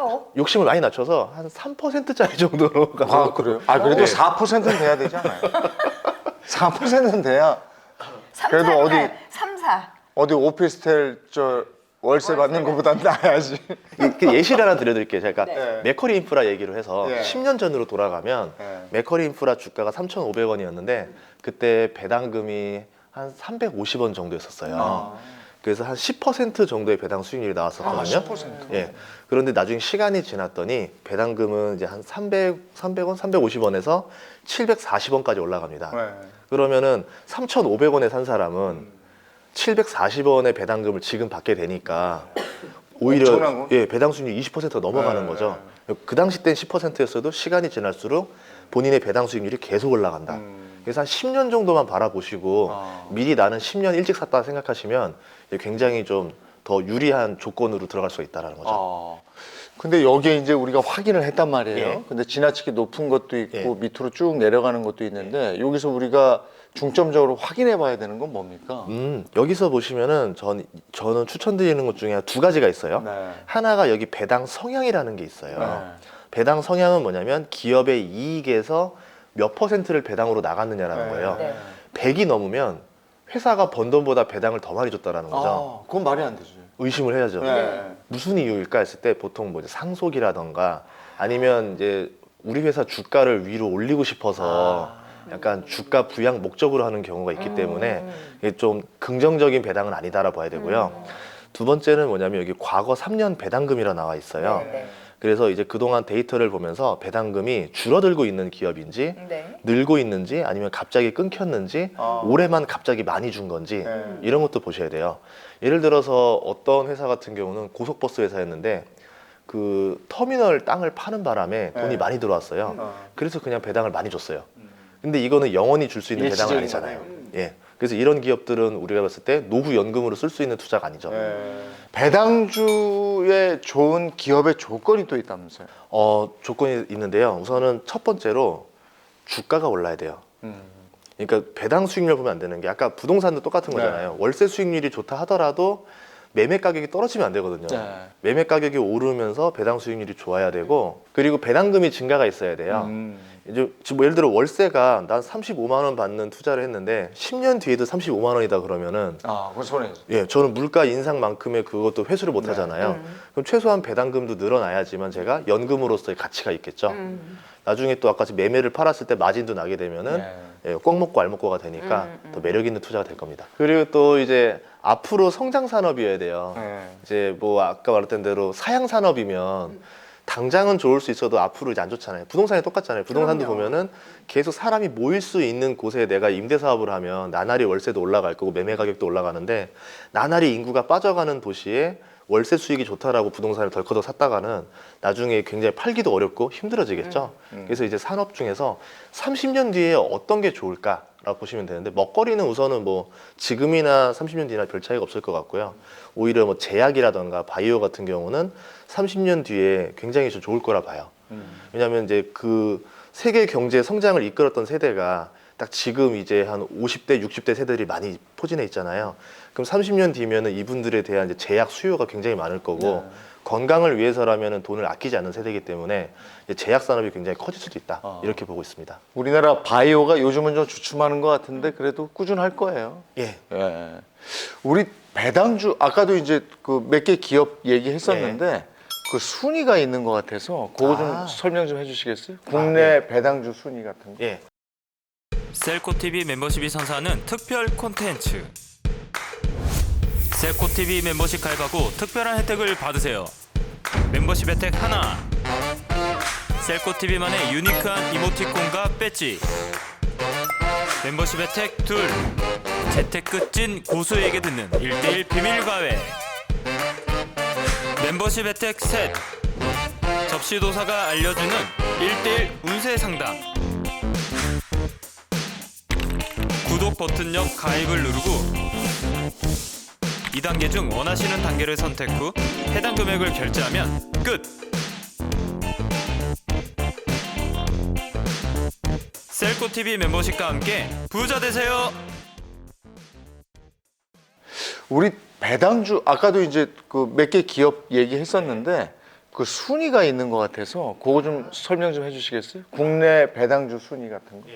Speaker 1: 5?
Speaker 3: 욕심을 많이 낮춰서 한 3%짜리 정도로 가서
Speaker 2: 아, 그래요? 아, 그래도
Speaker 3: 네.
Speaker 2: 4%는 돼야 되지 않아요? 4%는 돼야
Speaker 1: 3,
Speaker 2: 그래도
Speaker 1: 4,
Speaker 2: 어디-
Speaker 1: 3, 4.
Speaker 2: 어디 오피스텔 저 월세 받는 것보단 나아야지.
Speaker 3: 그 예시를 하나 드려드릴게요. 제가
Speaker 2: 네.
Speaker 3: 맥커리 인프라 얘기를 해서
Speaker 2: 예.
Speaker 3: 10년 전으로 돌아가면
Speaker 2: 네.
Speaker 3: 맥커리 인프라 주가가 3,500원이었는데 그때 배당금이 한 350원 정도였었어요.
Speaker 2: 아.
Speaker 3: 그래서 한 10% 정도의 배당 수익률이 나왔었거든요.
Speaker 2: 10%.
Speaker 3: 예. 그런데 나중에 시간이 지났더니 배당금은 이제 한 300원, 350원에서 740원까지 올라갑니다.
Speaker 2: 네.
Speaker 3: 그러면은 3,500원에 산 사람은 740원의 배당금을 지금 받게 되니까 오히려
Speaker 2: 엄청난 거?
Speaker 3: 예, 배당 수익률이 20%가 넘어가는
Speaker 2: 네,
Speaker 3: 거죠. 그 당시 땐 10%였어도 시간이 지날수록 본인의 배당 수익률이 계속 올라간다. 그래서 한 10년 정도만 바라보시고 미리 나는 10년 일찍 샀다 생각하시면 굉장히 좀 더 유리한 조건으로 들어갈 수가 있다는 거죠.
Speaker 2: 근데 여기에 이제 우리가 확인을 했단 말이에요.
Speaker 3: 예.
Speaker 2: 근데 지나치게 높은 것도 있고
Speaker 3: 예.
Speaker 2: 밑으로 쭉 내려가는 것도 있는데 여기서 우리가 중점적으로 확인해 봐야 되는 건 뭡니까?
Speaker 3: 여기서 보시면은 저는 추천드리는 것 중에 두 가지가 있어요.
Speaker 2: 네.
Speaker 3: 하나가 여기 배당 성향이라는 게 있어요.
Speaker 2: 네.
Speaker 3: 배당 성향은 뭐냐면 기업의 이익에서 몇 %를 배당으로 나갔느냐라는 거예요.
Speaker 1: 네.
Speaker 3: 100이 넘으면 회사가 번 돈보다 배당을 더 많이 줬다라는 거죠.
Speaker 2: 그건 말이 안 되지.
Speaker 3: 의심을 해야죠.
Speaker 2: 네.
Speaker 3: 무슨 이유일까 했을 때 보통 뭐 이제 상속이라던가 아니면 이제 우리 회사 주가를 위로 올리고 싶어서 약간 주가 부양 목적으로 하는 경우가 있기 때문에 이게 좀 긍정적인 배당은 아니다라 봐야 되고요. 두 번째는 뭐냐면 여기 과거 3년 배당금이라 나와 있어요.
Speaker 1: 네.
Speaker 3: 그래서 이제 그동안 데이터를 보면서 배당금이 줄어들고 있는 기업인지
Speaker 1: 네.
Speaker 3: 늘고 있는지 아니면 갑자기 끊겼는지 올해만 갑자기 많이 준 건지
Speaker 2: 네.
Speaker 3: 이런 것도 보셔야 돼요. 예를 들어서 어떤 회사 같은 경우는 고속버스 회사였는데 그 터미널 땅을 파는 바람에 돈이
Speaker 2: 네.
Speaker 3: 많이 들어왔어요. 그래서 그냥 배당을 많이 줬어요. 근데 이거는 영원히 줄 수 있는 배당은
Speaker 2: 일시적인
Speaker 3: 아니잖아요. 예. 그래서 이런 기업들은 우리가 봤을 때 노후 연금으로 쓸 수 있는 투자가 아니죠.
Speaker 2: 네. 배당주에 좋은 기업의 조건이 또 있다면서요?
Speaker 3: 조건이 있는데요. 우선은 첫 번째로 주가가 올라야 돼요. 그러니까 배당 수익률 보면 안 되는 게 아까 부동산도 똑같은
Speaker 2: 네.
Speaker 3: 거잖아요. 월세 수익률이 좋다 하더라도 매매 가격이 떨어지면 안 되거든요.
Speaker 2: 네.
Speaker 3: 매매 가격이 오르면서 배당 수익률이 좋아야 되고 그리고 배당금이 증가가 있어야 돼요. 이제 지금 뭐 예를 들어 월세가 난 35만 원 받는 투자를 했는데 10년 뒤에도 35만 원이다 그러면은
Speaker 2: 그건 손해죠.
Speaker 3: 예, 저는 물가 인상만큼의 그것도 회수를 못
Speaker 2: 네.
Speaker 3: 하잖아요. 그럼 최소한 배당금도 늘어나야지만 제가 연금으로서의 가치가 있겠죠. 나중에 또 아까 매매를 팔았을 때 마진도 나게 되면은 예, 꼭 먹고 알 먹고가 되니까 더 매력 있는 투자가 될 겁니다. 그리고 또 이제 앞으로 성장 산업이어야 돼요. 이제 뭐 아까 말했던 대로 사양 산업이면 당장은 좋을 수 있어도 앞으로 이제 안 좋잖아요. 부동산이 똑같잖아요. 부동산도
Speaker 1: 그럼요.
Speaker 3: 보면은 계속 사람이 모일 수 있는 곳에 내가 임대 사업을 하면 나날이 월세도 올라갈 거고 매매 가격도 올라가는데 나날이 인구가 빠져가는 도시에 월세 수익이 좋다라고 부동산을 덜커덕 샀다가는 나중에 굉장히 팔기도 어렵고 힘들어지겠죠. 그래서 이제 산업 중에서 30년 뒤에 어떤 게 좋을까라고 보시면 되는데 먹거리는 우선은 뭐 지금이나 30년 뒤나 별 차이가 없을 것 같고요. 오히려 뭐 제약이라던가 바이오 같은 경우는 30년 뒤에 굉장히 좀 좋을 거라 봐요. 왜냐하면 이제 그 세계 경제 성장을 이끌었던 세대가 딱 지금 이제 한 50대, 60대 세대들이 많이 포진해 있잖아요. 그럼 30년 뒤면은 이분들에 대한 이제 제약 수요가 굉장히 많을 거고 건강을 위해서라면은 돈을 아끼지 않는 세대이기 때문에 이제 제약 산업이 굉장히 커질 수도 있다. 이렇게 보고 있습니다.
Speaker 2: 우리나라 바이오가 요즘은 좀 주춤하는 것 같은데 그래도 꾸준할 거예요.
Speaker 3: 예.
Speaker 2: 우리 배당주 아까도 이제 그 몇 개 기업 얘기했었는데 그 순위가 있는 것 같아서 그거 좀 설명 좀 해주시겠어요? 국내 배당주 순위 같은 거.
Speaker 3: 예.
Speaker 4: 셀코TV 멤버십이 선사하는 특별 콘텐츠. 셀코TV 멤버십 가입하고 특별한 혜택을 받으세요. 멤버십 혜택 하나, 셀코TV만의 유니크한 이모티콘과 배지. 멤버십 혜택 둘, 재테크 찐 고수에게 듣는 1대1 비밀 과외. 멤버십 혜택 셋, 접시도사가 알려주는 1대1 운세 상담. 구독 버튼역 가입을 누르고 2단계 중 원하시는 단계를 선택 후 해당 금액을 결제하면 끝! 셀코TV 멤버십과 함께 부자 되세요!
Speaker 2: 우리 배당주 아까도 이제 그 몇 개 기업 얘기했었는데 그 순위가 있는 것 같아서 그거 좀 설명 좀 해주시겠어요? 국내 배당주 순위 같은 거.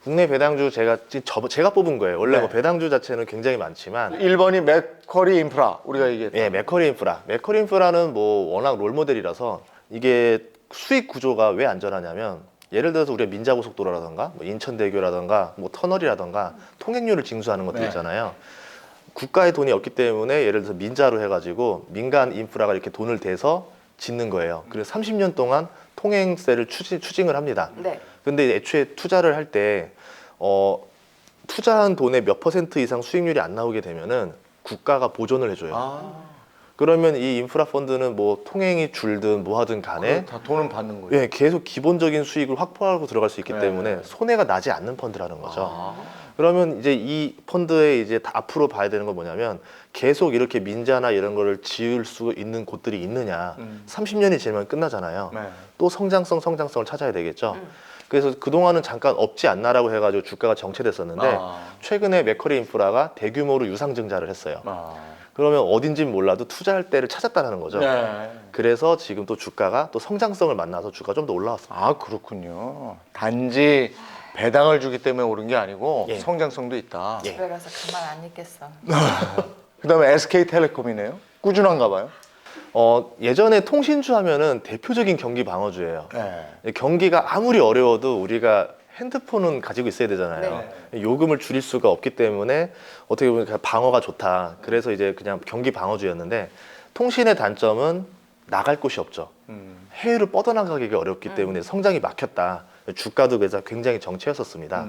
Speaker 3: 국내 배당주 제가 뽑은 거예요. 원래
Speaker 2: 네.
Speaker 3: 뭐 배당주 자체는 굉장히 많지만
Speaker 2: 1번이 맥커리 인프라 우리가 얘기했던.
Speaker 3: 예, 맥커리 인프라. 맥커리 인프라는 뭐 워낙 롤모델이라서 이게 수익 구조가 왜 안전하냐면 예를 들어서 우리가 민자고속도로라던가 뭐 인천대교라던가 뭐 터널이라던가 통행료를 징수하는 것들
Speaker 2: 네.
Speaker 3: 있잖아요. 국가의 돈이 없기 때문에 예를 들어서 민자로 해가지고 민간 인프라가 이렇게 돈을 대서 짓는 거예요. 그래서 30년 동안 통행세를 추징을 합니다.
Speaker 1: 네.
Speaker 3: 근데 애초에 투자를 할 때 투자한 돈의 몇 % 이상 수익률이 안 나오게 되면은 국가가 보존을 해줘요.
Speaker 2: 아,
Speaker 3: 그러면 이 인프라 펀드는 뭐 통행이 줄든 뭐 하든 간에
Speaker 2: 다 돈은 받는 거예요.
Speaker 3: 예, 계속 기본적인 수익을 확보하고 들어갈 수 있기
Speaker 2: 네.
Speaker 3: 때문에 손해가 나지 않는 펀드라는 거죠.
Speaker 2: 아.
Speaker 3: 그러면 이제 이 펀드에 이제 앞으로 봐야 되는 건 뭐냐면 계속 이렇게 민자나 이런 거를 지을 수 있는 곳들이 있느냐. 30년이 지나면 끝나잖아요.
Speaker 2: 네.
Speaker 3: 또 성장성을 찾아야 되겠죠. 그래서 그동안은 잠깐 없지 않나라고 해가지고 주가가 정체됐었는데 최근에 맥커리 인프라가 대규모로 유상증자를 했어요. 그러면 어딘지는 몰라도 투자할 때를 찾았다는 거죠.
Speaker 2: 네.
Speaker 3: 그래서 지금 또 주가가 또 성장성을 만나서 주가가 좀 더 올라왔습니다.
Speaker 2: 아, 그렇군요. 단지 배당을 주기 때문에 오른 게 아니고
Speaker 3: 예.
Speaker 2: 성장성도 있다.
Speaker 3: 예.
Speaker 1: 집에 가서 가만 안 있겠어.
Speaker 2: 그다음에 SK텔레콤이네요. 꾸준한가 봐요.
Speaker 3: 예전에 통신주 하면은 대표적인 경기 방어주예요.
Speaker 2: 네.
Speaker 3: 경기가 아무리 어려워도 우리가 핸드폰은 가지고 있어야 되잖아요. 요금을 줄일 수가 없기 때문에 어떻게 보면 그냥 방어가 좋다. 그래서 이제 그냥 경기 방어주였는데 통신의 단점은 나갈 곳이 없죠. 해외로 뻗어나가기가 어렵기 때문에 성장이 막혔다. 주가도 그래서 굉장히 정체였었습니다.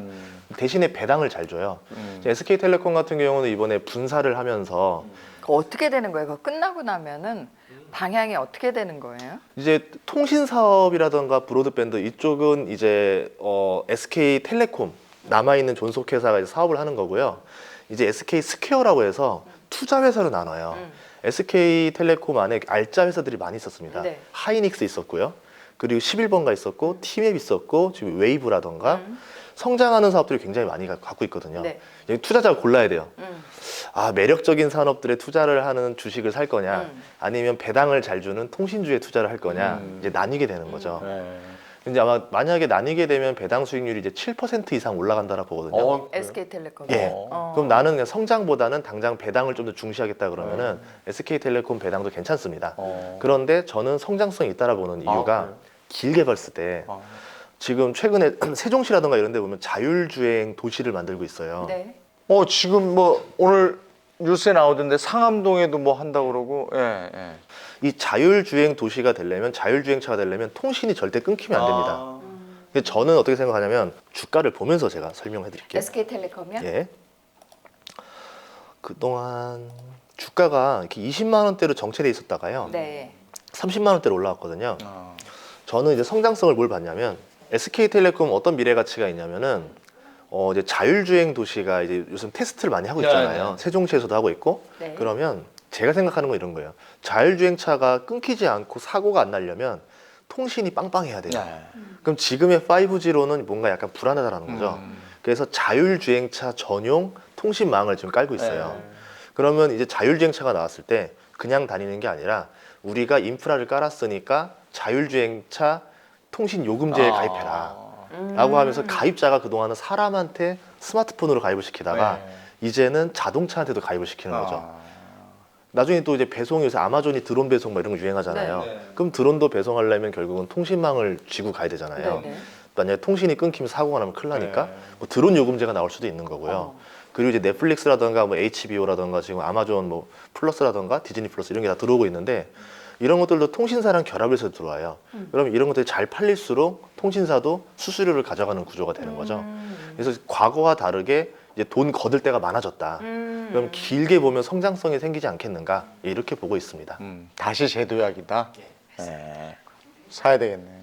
Speaker 3: 대신에 배당을 잘 줘요. SK텔레콤 같은 경우는 이번에 분사를 하면서
Speaker 1: 그거 어떻게 되는 거예요? 그거 끝나고 나면은 방향이 어떻게 되는 거예요?
Speaker 3: 이제 통신 사업이라던가 브로드밴드 이쪽은 이제 SK텔레콤 남아 있는 존속 회사가 이제 사업을 하는 거고요. 이제 SK 스퀘어라고 해서 투자 회사로 나눠요. SK텔레콤 안에 알짜 회사들이 많이 있었습니다.
Speaker 1: 네.
Speaker 3: 하이닉스 있었고요. 그리고 11번가 있었고 티맵 있었고 지금 웨이브라던가 성장하는 사업들이 굉장히 많이 갖고 있거든요.
Speaker 1: 네.
Speaker 3: 투자자가 골라야 돼요. 아, 매력적인 산업들에 투자를 하는 주식을 살 거냐, 아니면 배당을 잘 주는 통신주에 투자를 할 거냐, 이제 나뉘게 되는 거죠.
Speaker 2: 네.
Speaker 3: 근데 아마 만약에 나뉘게 되면 배당 수익률이 이제 7% 이상 올라간다라 보거든요.
Speaker 1: SK텔레콤.
Speaker 3: 예. 그럼 나는 그냥 성장보다는 당장 배당을 좀 더 중시하겠다 그러면은 SK텔레콤 배당도 괜찮습니다. 그런데 저는 성장성이 있다라 보는 이유가
Speaker 2: 그래요?
Speaker 3: 길게 봤을 때 지금 최근에 세종시라든가 이런 데 보면 자율주행 도시를 만들고 있어요.
Speaker 1: 네.
Speaker 2: 지금 뭐 오늘 뉴스에 나오던데 상암동에도 뭐 한다고 그러고. 예, 예.
Speaker 3: 이 자율주행 도시가 되려면 자율주행차가 되려면 통신이 절대 끊기면 안 됩니다. 근데 저는 어떻게 생각하냐면 주가를 보면서 제가 설명해 드릴게요.
Speaker 1: SK텔레콤이요?
Speaker 3: 예. 그동안 주가가 이렇게 20만 원대로 정체돼 있었다가요.
Speaker 1: 네.
Speaker 3: 30만 원대로 올라왔거든요. 저는 이제 성장성을 뭘 봤냐면 SK텔레콤 어떤 미래 가치가 있냐면은 이제 자율주행 도시가 이제 요즘 테스트를 많이 하고 있잖아요.
Speaker 2: 네.
Speaker 3: 세종시에서도 하고 있고.
Speaker 1: 네.
Speaker 3: 그러면 제가 생각하는 건 이런 거예요. 자율주행차가 끊기지 않고 사고가 안 나려면 통신이 빵빵해야 돼요.
Speaker 2: 네.
Speaker 3: 그럼 지금의 5G로는 뭔가 약간 불안하다라는 거죠. 그래서 자율주행차 전용 통신망을 지금 깔고 있어요.
Speaker 2: 네.
Speaker 3: 그러면 이제 자율주행차가 나왔을 때 그냥 다니는 게 아니라 우리가 인프라를 깔았으니까 자율주행차 통신 요금제에 가입해라 라고 하면서 가입자가 그동안은 사람한테 스마트폰으로 가입을 시키다가 이제는 자동차한테도 가입을 시키는 거죠. 나중에 또 이제 배송이 요새 아마존이 드론 배송 뭐 이런 거 유행하잖아요.
Speaker 1: 네.
Speaker 3: 그럼 드론도 배송하려면 결국은 통신망을 쥐고 가야 되잖아요.
Speaker 1: 네, 네.
Speaker 3: 만약에 통신이 끊기면 사고가 나면 큰일 나니까
Speaker 2: 네.
Speaker 3: 뭐 드론 요금제가 나올 수도 있는 거고요. 그리고 이제 넷플릭스라든가 뭐 HBO라든가 지금 아마존 뭐 플러스라든가 디즈니 플러스 이런 게 다 들어오고 있는데 이런 것들도 통신사랑 결합을 해서 들어와요. 그러면 이런 것들이 잘 팔릴수록 통신사도 수수료를 가져가는 구조가 되는 거죠. 그래서 과거와 다르게 이제 돈 거둘 때가 많아졌다. 그럼 길게 보면 성장성이 생기지 않겠는가 이렇게 보고 있습니다.
Speaker 2: 다시 재도약이다. 네. 사야 되겠네.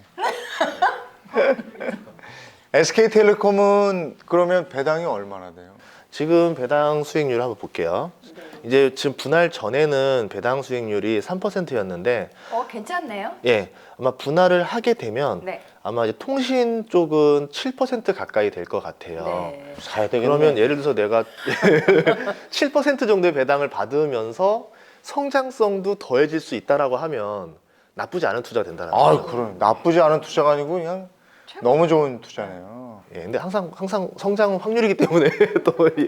Speaker 2: SK텔레콤은 그러면 배당이 얼마나 돼요?
Speaker 3: 지금 배당 수익률 한번 볼게요. 이제 지금 분할 전에는 배당 수익률이 3%였는데
Speaker 1: 괜찮네요.
Speaker 3: 예, 아마 분할을 하게 되면
Speaker 1: 네.
Speaker 3: 아마 이제 통신 쪽은 7% 가까이 될 것 같아요.
Speaker 1: 네.
Speaker 2: 사야 되겠네.
Speaker 3: 그러면 예를 들어서 내가 7% 정도의 배당을 받으면서 성장성도 더해질 수 있다라고 하면 나쁘지 않은 투자가 된다는
Speaker 2: 아,
Speaker 3: 거죠.
Speaker 2: 그럼 나쁘지 않은 투자가 아니고 그냥 너무 좋은 투자네요.
Speaker 3: 예, 근데 항상 성장 확률이기 때문에 또 예,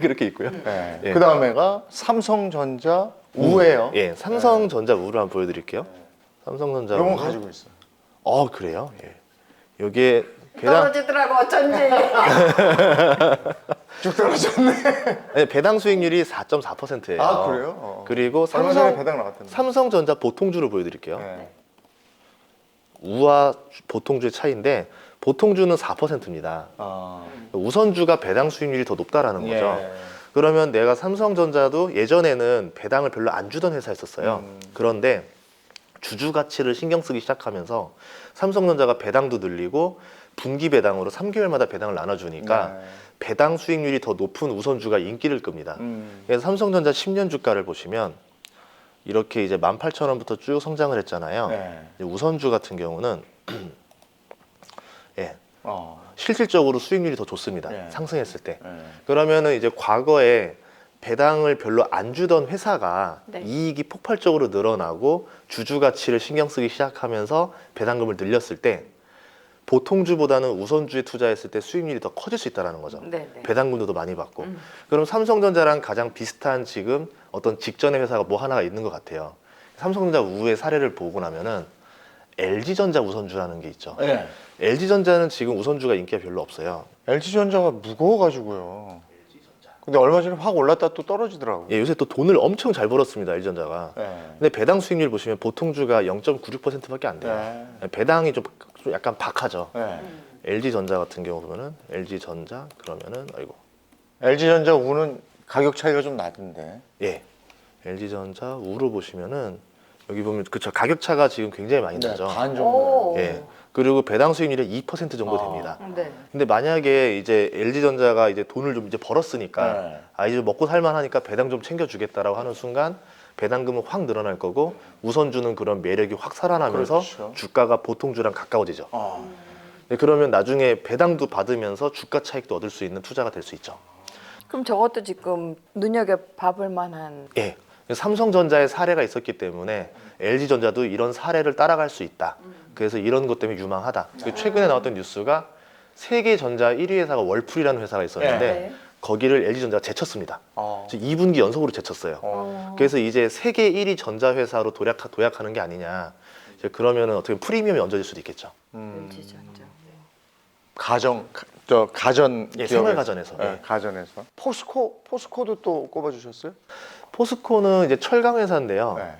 Speaker 3: 그렇게 있고요.
Speaker 2: 네.
Speaker 3: 예.
Speaker 2: 그 다음에가 삼성전자 우예요.
Speaker 3: 예, 삼성전자 우를 한번 보여드릴게요. 삼성전자
Speaker 2: 이런 건
Speaker 3: 우는-
Speaker 2: 가지고 있어요.
Speaker 3: 그래요? 예. 여기에 배당
Speaker 1: 떨어지더라고 어쩐지.
Speaker 2: 쭉 떨어졌네.
Speaker 3: 네, 배당 수익률이 4.4%예요.
Speaker 2: 아, 그래요?
Speaker 3: 그리고
Speaker 2: 얼마 전에 배당 나갔던데.
Speaker 3: 삼성전자 보통주를 보여드릴게요.
Speaker 2: 네.
Speaker 3: 우와 보통주의 차이인데 보통주는 4%입니다.
Speaker 2: 아,
Speaker 3: 우선주가 배당 수익률이 더 높다라는 거죠.
Speaker 2: 예.
Speaker 3: 그러면 내가 삼성전자도 예전에는 배당을 별로 안 주던 회사였었어요. 그런데 주주 가치를 신경 쓰기 시작하면서 삼성전자가 배당도 늘리고 분기 배당으로 3개월마다 배당을 나눠주니까
Speaker 2: 네.
Speaker 3: 배당 수익률이 더 높은 우선주가 인기를 끕니다. 그래서 삼성전자 10년 주가를 보시면 이렇게 이제 18,000원부터 쭉 성장을 했잖아요.
Speaker 2: 네.
Speaker 3: 이제 우선주 같은 경우는 예,
Speaker 2: 어.
Speaker 3: 실질적으로 수익률이 더 좋습니다.
Speaker 2: 네.
Speaker 3: 상승했을 때.
Speaker 2: 네.
Speaker 3: 그러면은 이제 과거에 배당을 별로 안 주던 회사가
Speaker 1: 네.
Speaker 3: 이익이 폭발적으로 늘어나고 주주 가치를 신경 쓰기 시작하면서 배당금을 늘렸을 때 보통주보다는 우선주에 투자했을 때 수익률이 더 커질 수 있다는 거죠.
Speaker 1: 네, 네.
Speaker 3: 배당금도 더 많이 받고. 그럼 삼성전자랑 가장 비슷한 지금 어떤 직전의 회사가 뭐 하나가 있는 것 같아요. 삼성전자 우의 사례를 보고 나면은 LG전자 우선주라는 게 있죠.
Speaker 2: 네.
Speaker 3: LG전자는 지금 우선주가 인기가 별로 없어요.
Speaker 2: LG전자가 무거워가지고요. 근데 얼마 전에 확 올랐다 또 떨어지더라고요.
Speaker 3: 예, 요새 또 돈을 엄청 잘 벌었습니다, LG전자가.
Speaker 2: 네.
Speaker 3: 근데 배당 수익률 보시면 보통주가 0.96%밖에 안 돼요.
Speaker 2: 네.
Speaker 3: 배당이 좀 약간 박하죠.
Speaker 2: 네.
Speaker 3: LG전자 같은 경우 보면은 LG전자 그러면은 아이고
Speaker 2: LG전자 우는 가격 차이가 좀 나던데.
Speaker 3: 예, LG전자 우로 보시면은 여기 보면 그쵸 가격 차가 지금 굉장히 많이 나죠.
Speaker 2: 반 정도.
Speaker 1: 오.
Speaker 3: 예, 그리고 배당 수익률이 2% 정도 됩니다.
Speaker 1: 네.
Speaker 3: 근데 만약에 이제 LG전자가 이제 돈을 좀 이제 벌었으니까
Speaker 2: 네.
Speaker 3: 이제 먹고 살만하니까 배당 좀 챙겨주겠다라고 하는 순간 배당금은 확 늘어날 거고 우선주는 그런 매력이 확 살아나면서
Speaker 2: 그렇죠.
Speaker 3: 주가가 보통주랑 가까워지죠.
Speaker 2: 어.
Speaker 3: 네, 그러면 나중에 배당도 받으면서 주가 차익도 얻을 수 있는 투자가 될 수 있죠.
Speaker 1: 그럼 저것도 지금 눈여겨 봐볼 만한.
Speaker 3: 예. 삼성전자의 사례가 있었기 때문에 LG전자도 이런 사례를 따라갈 수 있다. 그래서 이런 것 때문에 유망하다. 최근에 나왔던 뉴스가 세계 전자 1위 회사가 월풀이라는 회사가 있었는데
Speaker 1: 네.
Speaker 3: 거기를 LG전자가 제쳤습니다.
Speaker 2: 어.
Speaker 3: 2분기 연속으로 제쳤어요.
Speaker 2: 어.
Speaker 3: 그래서 이제 세계 1위 전자 회사로 도약하는 게 아니냐. 이제 그러면은 어떻게 보면 프리미엄이 얹어질 수도 있겠죠.
Speaker 1: LG전자.
Speaker 2: 가전
Speaker 3: 예,
Speaker 2: 기업에서.
Speaker 3: 생활가전에서.
Speaker 2: 네,
Speaker 3: 예.
Speaker 2: 가전에서. 포스코도 또 꼽아주셨어요?
Speaker 3: 포스코는 이제 철강 회사인데요.
Speaker 2: 네.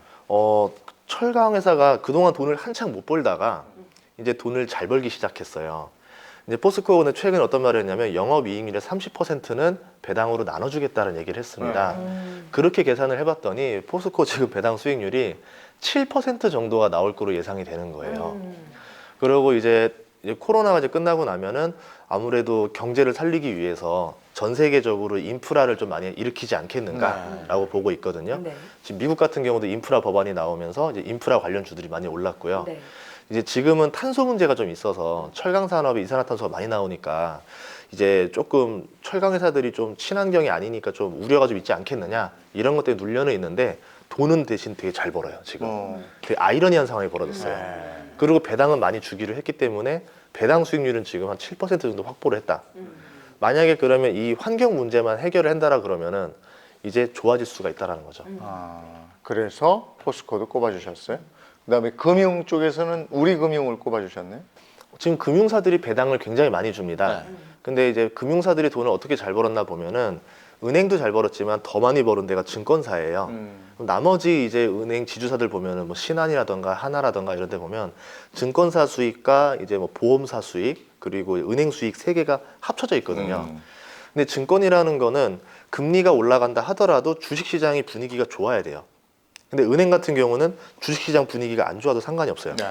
Speaker 3: 철강 회사가 그동안 돈을 한창 못 벌다가 이제 돈을 잘 벌기 시작했어요. 이제 포스코는 최근에 어떤 말을 했냐면 영업이익률의 30%는 배당으로 나눠주겠다는 얘기를 했습니다. 그렇게 계산을 해봤더니 포스코 지금 배당 수익률이 7% 정도가 나올 거로 예상이 되는 거예요. 그리고 이제 코로나가 이제 끝나고 나면은 아무래도 경제를 살리기 위해서 전 세계적으로 인프라를 좀 많이 일으키지 않겠는가라고 보고 있거든요.
Speaker 1: 네.
Speaker 3: 지금 미국 같은 경우도 인프라 법안이 나오면서 이제 인프라 관련 주들이 많이 올랐고요.
Speaker 1: 네.
Speaker 3: 이제 지금은 탄소 문제가 좀 있어서 철강 산업에 이산화탄소가 많이 나오니까 이제 조금 철강 회사들이 좀 친환경이 아니니까 좀 우려가 좀 있지 않겠느냐 이런 것 때문에 눌려는 있는데 돈은 대신 되게 잘 벌어요 지금. 되게 아이러니한 상황이 벌어졌어요. 그리고 배당은 많이 주기로 했기 때문에 배당 수익률은 지금 한 7% 정도 확보를 했다. 만약에 그러면 이 환경 문제만 해결을 한다라 그러면은 이제 좋아질 수가 있다라는 거죠.
Speaker 2: 아, 그래서 포스코도 꼽아주셨어요? 그다음에 금융 쪽에서는 우리금융을 꼽아주셨네.
Speaker 3: 지금 금융사들이 배당을 굉장히 많이 줍니다.
Speaker 2: 네.
Speaker 3: 근데 이제 금융사들이 돈을 어떻게 잘 벌었나 보면은 은행도 잘 벌었지만 더 많이 버는 데가 증권사예요. 그럼 나머지 이제 은행 지주사들 보면은 뭐 신한이라던가 하나라던가 이런 데 보면 증권사 수익과 이제 뭐 보험사 수익 그리고 은행 수익 세 개가 합쳐져 있거든요. 근데 증권이라는 거는 금리가 올라간다 하더라도 주식시장의 분위기가 좋아야 돼요. 근데 은행 같은 경우는 주식시장 분위기가 안 좋아도 상관이 없어요.
Speaker 2: 네.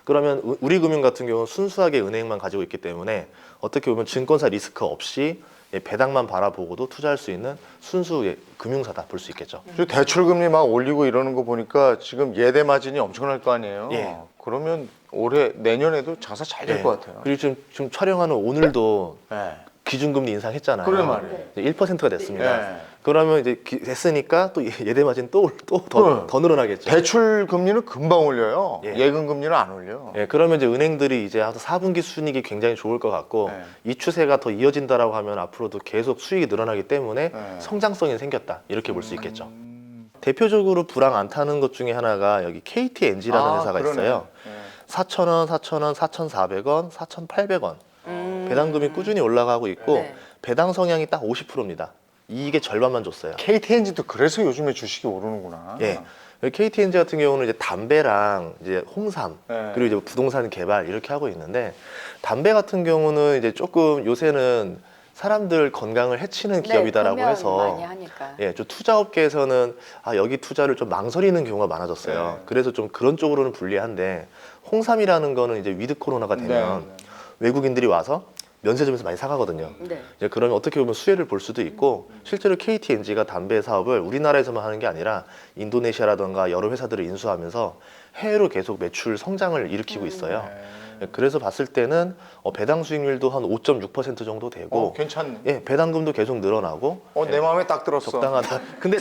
Speaker 3: 그러면 우리금융 같은 경우는 순수하게 은행만 가지고 있기 때문에 어떻게 보면 증권사 리스크 없이 배당만 바라보고도 투자할 수 있는 순수의 금융사다 볼 수 있겠죠.
Speaker 2: 저 대출 금리 막 올리고 이러는 거 보니까 지금 예대 마진이 엄청날 거 아니에요.
Speaker 3: 예.
Speaker 2: 그러면 올해 내년에도 장사 잘 될 것 같아요.
Speaker 3: 그리고 지금 촬영하는 오늘도
Speaker 2: 네.
Speaker 3: 기준금리 인상했잖아요.
Speaker 2: 그래 말이에요.
Speaker 3: 1%가 됐습니다.
Speaker 2: 네.
Speaker 3: 그러면 이제 됐으니까 또 예대 마진 또 더 늘어나겠죠.
Speaker 2: 대출 금리는 금방 올려요.
Speaker 3: 예.
Speaker 2: 예금 금리는 안 올려.
Speaker 3: 예, 그러면 이제 은행들이 이제 4분기 순이익이 굉장히 좋을 것 같고
Speaker 2: 네.
Speaker 3: 이 추세가 더 이어진다라고 하면 앞으로도 계속 수익이 늘어나기 때문에
Speaker 2: 네.
Speaker 3: 성장성이 생겼다 이렇게 볼 수 있겠죠. 대표적으로 불황 안 타는 것 중에 하나가 여기 KTNG라는 회사가
Speaker 2: 그러네.
Speaker 3: 있어요.
Speaker 2: 네.
Speaker 3: 4,000원, 4,000원, 4,400원, 4,800원 배당금이 꾸준히 올라가고 있고
Speaker 1: 네.
Speaker 3: 배당 성향이 딱 50%입니다. 이익의 절반만 줬어요.
Speaker 2: KTNG도 그래서 요즘에 주식이 오르는구나.
Speaker 3: 예. KTNG 같은 경우는 이제 담배랑 이제 홍삼
Speaker 2: 네.
Speaker 3: 그리고 이제 부동산 개발 이렇게 하고 있는데 담배 같은 경우는 이제 조금 요새는 사람들 건강을 해치는 기업이다라고
Speaker 1: 구매를
Speaker 3: 해서
Speaker 1: 네, 많이 하니까.
Speaker 3: 좀 투자업계에서는 여기 투자를 좀 망설이는 경우가 많아졌어요.
Speaker 2: 네.
Speaker 3: 그래서 좀 그런 쪽으로는 불리한데 홍삼이라는 거는 이제 위드 코로나가 되면
Speaker 2: 네.
Speaker 3: 외국인들이 와서 면세점에서 많이 사가거든요.
Speaker 1: 네.
Speaker 3: 이제 그러면 어떻게 보면 수혜를 볼 수도 있고 실제로 KTNG가 담배 사업을 우리나라에서만 하는 게 아니라 인도네시아라던가 여러 회사들을 인수하면서 해외로 계속 매출 성장을 일으키고 있어요. 그래서 봤을 때는 배당 수익률도 한 5.6% 정도 되고
Speaker 2: 괜찮네.
Speaker 3: 예, 배당금도 계속 늘어나고
Speaker 2: 내 마음에 딱 들었어.
Speaker 3: 적당하다. 근데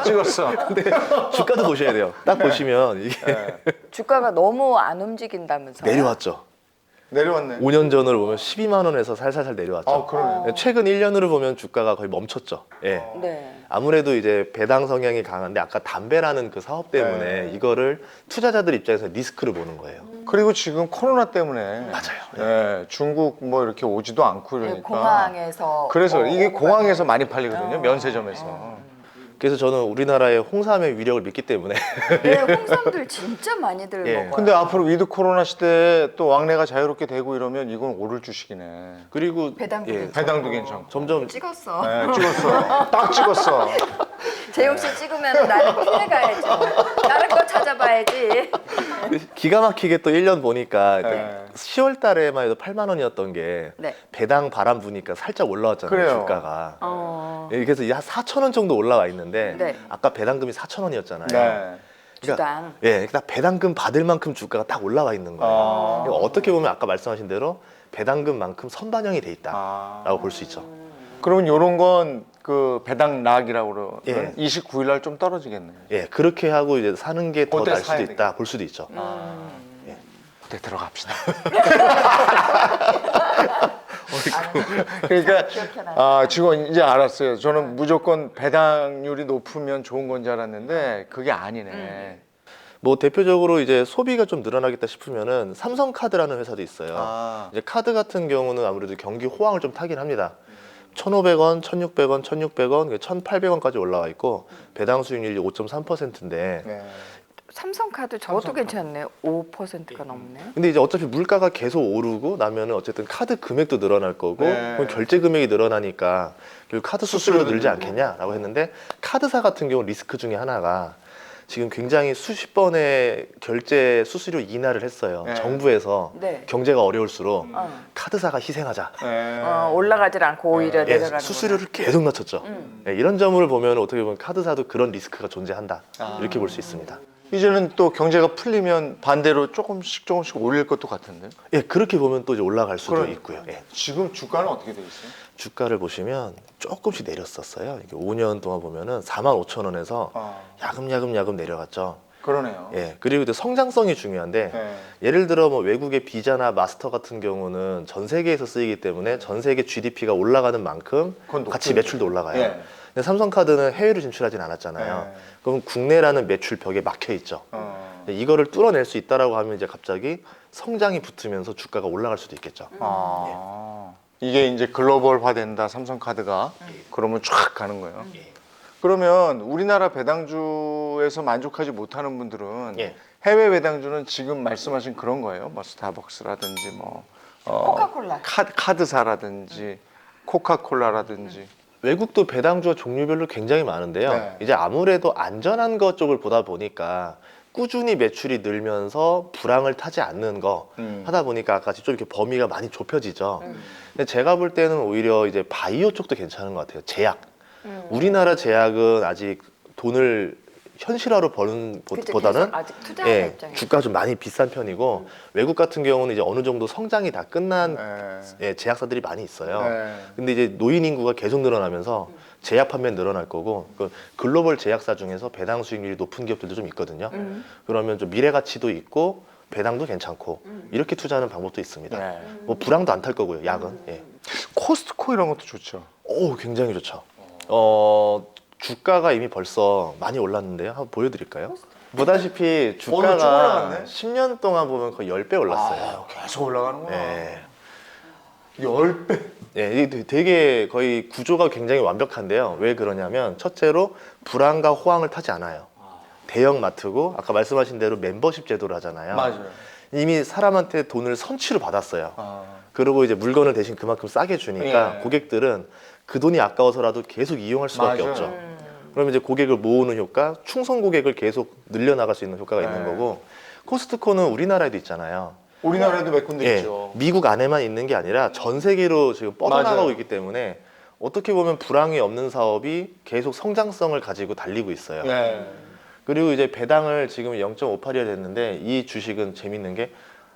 Speaker 2: 찍었어.
Speaker 3: 주가도 보셔야 돼요. 딱 보시면 이게
Speaker 1: 주가가 너무 안 움직인다면서.
Speaker 3: 내려왔죠.
Speaker 2: 내려왔네.
Speaker 3: 5년 전으로 보면 12만 원에서 살살살 내려왔죠.
Speaker 2: 그러네.
Speaker 3: 최근 1년으로 보면 주가가 거의 멈췄죠. 예.
Speaker 1: 네.
Speaker 3: 아무래도 이제 배당 성향이 강한데 아까 담배라는 그 사업 때문에
Speaker 2: 네.
Speaker 3: 이거를 투자자들 입장에서 리스크를 보는 거예요.
Speaker 2: 그리고 지금 코로나 때문에
Speaker 3: 맞아요.
Speaker 2: 예, 중국 뭐 이렇게 오지도 않고
Speaker 1: 네,
Speaker 2: 이러니까.
Speaker 1: 공항에서.
Speaker 2: 그래서 이게 공항에서 많이 팔리거든요.
Speaker 1: 어.
Speaker 2: 면세점에서.
Speaker 3: 그래서 저는 우리나라의 홍삼의 위력을 믿기 때문에
Speaker 1: 네, 홍삼들 진짜 많이들
Speaker 3: 예.
Speaker 1: 먹어요.
Speaker 2: 근데 앞으로 위드 코로나 시대에 또 왕래가 자유롭게 되고 이러면 이건 오를 주식이네.
Speaker 3: 그리고
Speaker 1: 배당도
Speaker 3: 예,
Speaker 1: 괜찮고.
Speaker 2: 배당도 괜찮고.
Speaker 3: 점점
Speaker 1: 찍었어.
Speaker 2: 네, 찍었어. 딱 찍었어.
Speaker 1: 재용 씨 찍으면 나는 필에 가야죠. 다른 거 찾아봐야지.
Speaker 3: 기가 막히게 또 1년 보니까
Speaker 2: 네.
Speaker 3: 10월 달에만 해도 8만 원이었던 게
Speaker 1: 네.
Speaker 3: 배당 바람 부니까 살짝 올라왔잖아요.
Speaker 2: 그래요.
Speaker 3: 주가가.
Speaker 1: 어.
Speaker 3: 예, 그래서 한 4천 원 정도 올라와 있는데
Speaker 1: 네.
Speaker 3: 아까 배당금이 4천 원이었잖아요.
Speaker 2: 네.
Speaker 1: 주당.
Speaker 3: 예, 딱 배당금 받을 만큼 주가가 딱 올라와 있는 거예요. 이거 어떻게 보면 아까 말씀하신 대로 배당금만큼 선반영이 돼 있다라고 볼 수 있죠.
Speaker 2: 그러면 이런 건 그 배당 락이라고 그러는
Speaker 3: 예.
Speaker 2: 29일 날 좀 떨어지겠네.
Speaker 3: 예, 그렇게 하고 이제 사는 게 더
Speaker 2: 그때
Speaker 3: 날 수도
Speaker 2: 사야
Speaker 3: 있다 볼 수도 있죠.
Speaker 2: 그때 들어갑시다. 그러니까 지금 이제 알았어요. 저는 무조건 배당률이 높으면 좋은 건 줄 알았는데 그게 아니네.
Speaker 3: 뭐 대표적으로 이제 소비가 좀 늘어나겠다 싶으면은 삼성카드라는 회사도 있어요. 이제 카드 같은 경우는 아무래도 경기 호황을 좀 타긴 합니다. 1,500원, 1,600원, 1,600원, 1,800원까지 올라와 있고 배당 수익률이 5.3%인데
Speaker 2: 네.
Speaker 1: 삼성카드 저것도 괜찮네. 5%가 넘네.
Speaker 3: 근데 이제 어차피 물가가 계속 오르고 나면은 어쨌든 카드 금액도 늘어날 거고
Speaker 2: 네.
Speaker 3: 그럼 결제 금액이 늘어나니까 결국 카드 수수료도
Speaker 2: 수수료도
Speaker 3: 늘지
Speaker 2: 늘고.
Speaker 3: 않겠냐라고 했는데 카드사 같은 경우 리스크 중에 하나가 지금 굉장히 수십 번의 결제 수수료 인하를 했어요.
Speaker 2: 네.
Speaker 3: 정부에서
Speaker 1: 네.
Speaker 3: 경제가 어려울수록
Speaker 1: 어.
Speaker 3: 카드사가 희생하자.
Speaker 2: 네.
Speaker 1: 올라가질 않고 오히려
Speaker 3: 예,
Speaker 1: 내려가는
Speaker 3: 수수료를 계속 낮췄죠. 예, 이런 점을 보면 어떻게 보면 카드사도 그런 리스크가 존재한다. 이렇게 볼 수 있습니다.
Speaker 2: 이제는 또 경제가 풀리면 반대로 조금씩 올릴 것도 같은데.
Speaker 3: 예, 그렇게 보면 또 이제 올라갈 수도
Speaker 2: 그러니까.
Speaker 3: 있고요. 예.
Speaker 2: 지금 주가는 어떻게 돼 있어요?
Speaker 3: 주가를 보시면 조금씩 내렸었어요. 이게 5년 동안 보면은 45,000원에서 야금야금 내려갔죠.
Speaker 2: 그러네요.
Speaker 3: 예, 그리고 또 성장성이 중요한데
Speaker 2: 네.
Speaker 3: 예를 들어 뭐 외국의 비자나 마스터 같은 경우는 전 세계에서 쓰이기 때문에 전 세계 GDP가 올라가는 만큼
Speaker 2: 그건
Speaker 3: 같이
Speaker 2: 높겠죠.
Speaker 3: 매출도 올라가요.
Speaker 2: 예.
Speaker 3: 근데 삼성카드는 해외로 진출하진 않았잖아요.
Speaker 2: 네.
Speaker 3: 그럼 국내라는 매출 벽에 막혀 있죠. 이거를 뚫어낼 수 있다라고 하면 이제 갑자기 성장이 붙으면서 주가가 올라갈 수도 있겠죠.
Speaker 2: 이게 이제 글로벌화된다 삼성카드가 그러면 쫙 가는 거예요. 그러면 우리나라 배당주에서 만족하지 못하는 분들은
Speaker 3: 예.
Speaker 2: 해외 배당주는 지금 말씀하신 그런 거예요. 뭐 스타벅스라든지 뭐
Speaker 1: 코카콜라.
Speaker 2: 카드사라든지 코카콜라라든지.
Speaker 3: 외국도 배당주가 종류별로 굉장히 많은데요.
Speaker 2: 네.
Speaker 3: 이제 아무래도 안전한 것 쪽을 보다 보니까 꾸준히 매출이 늘면서 불황을 타지 않는 거 하다 보니까 아까 좀 이렇게 범위가 많이 좁혀지죠. 근데 제가 볼 때는 오히려 이제 바이오 쪽도 괜찮은 것 같아요. 제약. 우리나라 제약은 아직 돈을 현실화로 버는
Speaker 1: 그쵸,
Speaker 3: 보다는
Speaker 1: 계속 아직 투자하는
Speaker 3: 예,
Speaker 1: 입장이에요.
Speaker 3: 주가가 좀 많이 비싼 편이고 외국 같은 경우는 이제 어느 정도 성장이 다 끝난 예, 제약사들이 많이 있어요. 근데 이제 노인 인구가 계속 늘어나면서 제약 판매 늘어날 거고 그 글로벌 제약사 중에서 배당 수익률이 높은 기업들도 좀 있거든요. 그러면 좀 미래 가치도 있고 배당도 괜찮고 이렇게 투자하는 방법도 있습니다. 뭐 불황도 안 탈 거고요. 약은. 예.
Speaker 2: 코스트코 이런 것도 좋죠.
Speaker 3: 오, 굉장히 좋죠. 주가가 이미 벌써 많이 올랐는데요. 한번 보여드릴까요? 보다시피
Speaker 2: 쭉
Speaker 3: 주가가
Speaker 2: 올라갔네. 10년
Speaker 3: 10년 동안 보면 거의 10배 올랐어요.
Speaker 2: 계속 올라가는구나.
Speaker 3: 예.
Speaker 2: 10배.
Speaker 3: 예, 이게 되게 거의 구조가 굉장히 완벽한데요. 왜 그러냐면 첫째로 불황과 호황을 타지 않아요. 대형 마트고 아까 말씀하신 대로 멤버십 제도를 하잖아요.
Speaker 2: 맞아요.
Speaker 3: 이미 사람한테 돈을 선취로 받았어요.
Speaker 2: 아.
Speaker 3: 그리고 이제 물건을 대신 그만큼 싸게 주니까
Speaker 2: 예.
Speaker 3: 고객들은 그 돈이 아까워서라도 계속 이용할 수밖에
Speaker 2: 맞아요.
Speaker 3: 없죠. 그러면 이제 고객을 모으는 효과, 충성 고객을 계속 늘려나갈 수 있는 효과가 있는
Speaker 2: 네.
Speaker 3: 거고 코스트코는 우리나라에도 있잖아요.
Speaker 2: 우리나라에도 몇 군데
Speaker 3: 예,
Speaker 2: 있죠.
Speaker 3: 미국 안에만 있는 게 아니라 전 세계로 지금 뻗어나가고
Speaker 2: 맞아요.
Speaker 3: 있기 때문에 어떻게 보면 불황이 없는 사업이 계속 성장성을 가지고 달리고 있어요.
Speaker 2: 네.
Speaker 3: 그리고 이제 배당을 지금 0.58이라 됐는데 이 주식은 재밌는 게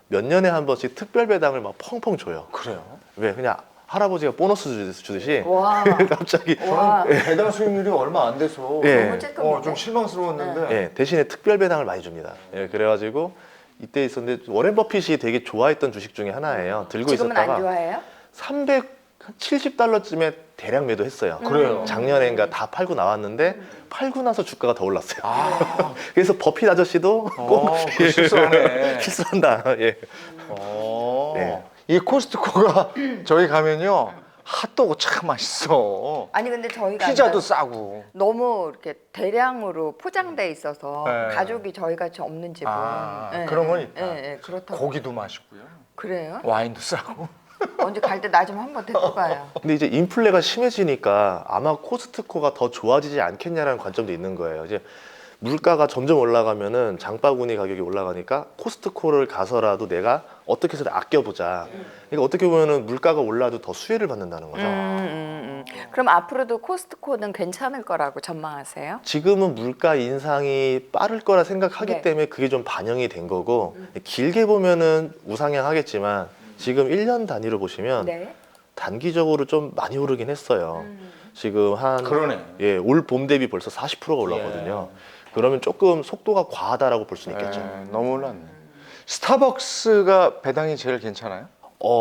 Speaker 3: 몇 년에 한 번씩 특별 배당을 막 펑펑 줘요.
Speaker 2: 그래요?
Speaker 3: 왜? 그냥 할아버지가 보너스 주듯이
Speaker 1: 와.
Speaker 3: 갑자기
Speaker 1: 와.
Speaker 2: 배당 수익률이 얼마 안 돼서
Speaker 3: 예.
Speaker 1: 너무 쬐끔한데?
Speaker 2: 좀 실망스러웠는데
Speaker 3: 예, 대신에 특별 배당을 많이 줍니다. 예, 그래가지고 이때 있었는데 워렌 버핏이 되게 좋아했던 주식 중에 하나예요. 들고
Speaker 1: 지금은 안
Speaker 3: 있었다가
Speaker 1: 좋아해요?
Speaker 3: 370달러쯤에 대량 매도했어요.
Speaker 2: 그래요?
Speaker 3: 작년에인가 다 팔고 나왔는데 팔고 나서 주가가 더 올랐어요.
Speaker 2: 아,
Speaker 3: 그래서 버핏 아저씨도 꼭
Speaker 2: 그 실수하네.
Speaker 3: 실수한다. 예. 네.
Speaker 2: 이 코스트코가 저희 가면요 핫도그 참 맛있어.
Speaker 1: 아니 근데 저희가
Speaker 2: 피자도
Speaker 1: 아까
Speaker 2: 싸고.
Speaker 1: 너무 이렇게 대량으로 포장돼 있어서
Speaker 2: 네.
Speaker 1: 가족이 저희 같이 없는 집은
Speaker 2: 그런 건 있다.
Speaker 1: 그렇다고.
Speaker 2: 고기도 맛있고요.
Speaker 1: 그래요?
Speaker 2: 와인도 싸고.
Speaker 1: 언제 갈 때 나 좀 한번 데리고 가요.
Speaker 3: 근데 이제 인플레가 심해지니까 아마 코스트코가 더 좋아지지 않겠냐라는 관점도 있는 거예요. 이제 물가가 점점 올라가면은 장바구니 가격이 올라가니까 코스트코를 가서라도 내가 어떻게 해서 아껴보자. 그러니까 어떻게 보면은 물가가 올라도 더 수혜를 받는다는 거죠.
Speaker 1: 그럼 앞으로도 코스트코는 괜찮을 거라고 전망하세요?
Speaker 3: 지금은 물가 인상이 빠를 거라 생각하기
Speaker 1: 네.
Speaker 3: 때문에 그게 좀 반영이 된 거고 길게 보면은 우상향하겠지만 지금 1년 단위로 보시면
Speaker 1: 네.
Speaker 3: 단기적으로 좀 많이 오르긴 했어요. 지금 한
Speaker 2: 그러네.
Speaker 3: 예, 올 봄 대비 벌써 40%가 올랐거든요. 그러면 조금 속도가 과하다라고 볼 수 있겠죠.
Speaker 2: 너무 올랐네. 스타벅스가 배당이 제일 괜찮아요?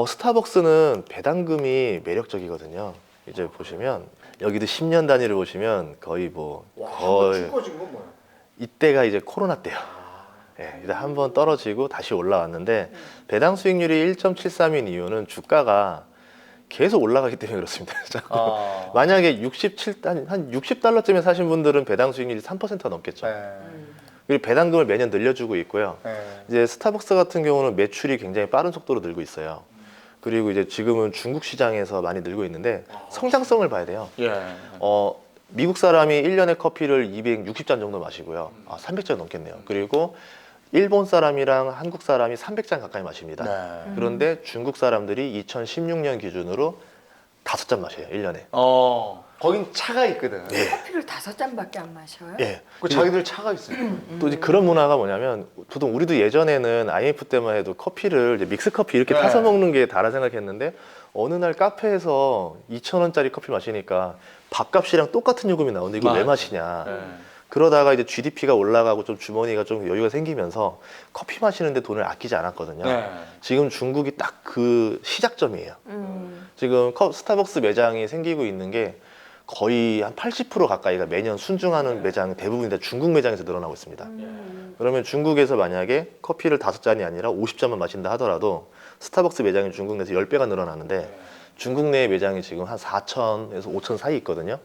Speaker 3: 스타벅스는 배당금이 매력적이거든요. 이제 보시면 여기도 10년 단위를 보시면 거의 뭐 거의
Speaker 2: 건 뭐야?
Speaker 3: 이때가 이제 코로나 때요. 예, 이제 한번 떨어지고 다시 올라왔는데 배당 수익률이 1.73인 이유는 주가가 계속 올라가기 때문에 그렇습니다. 자꾸. 만약에 한 60달러쯤에 사신 분들은 배당 수익률이 3%가 넘겠죠. 그리고 배당금을 매년 늘려주고 있고요. 이제 스타벅스 같은 경우는 매출이 굉장히 빠른 속도로 늘고 있어요. 그리고 이제 지금은 중국 시장에서 많이 늘고 있는데 성장성을 봐야 돼요. 미국 사람이 1년에 커피를 260잔 정도 마시고요. 300잔 넘겠네요. 그리고 일본 사람이랑 한국 사람이 300잔 가까이 마십니다. 그런데 중국 사람들이 2016년 기준으로 5잔 마셔요, 1년에.
Speaker 2: 거긴 차가 있거든.
Speaker 1: 커피를 5잔밖에 안 마셔요?
Speaker 3: 예.
Speaker 2: 그 자기들 차가 있으니까.
Speaker 3: 또 이제 그런 문화가 뭐냐면 보통 우리도 예전에는 IMF 때만 해도 커피를 이제 믹스 커피 이렇게
Speaker 2: 네.
Speaker 3: 타서 먹는 게 다라 생각했는데 어느 날 카페에서 2,000원짜리 커피 마시니까 밥값이랑 똑같은 요금이 나오는데 이걸 왜
Speaker 2: 맞아.
Speaker 3: 마시냐. 그러다가 이제 GDP가 올라가고 좀 주머니가 좀 여유가 생기면서 커피 마시는데 돈을 아끼지 않았거든요. 지금 중국이 딱 그 시작점이에요. 지금 스타벅스 매장이 생기고 있는 게 거의 한 80% 가까이가 매년 순증하는 매장 대부분이 다 중국 매장에서 늘어나고 있습니다. 그러면 중국에서 만약에 커피를 5잔이 아니라 50잔만 마신다 하더라도 스타벅스 매장이 중국 내에서 10배가 늘어나는데 중국 내 매장이 지금 한 4,000에서 5,000 사이 있거든요.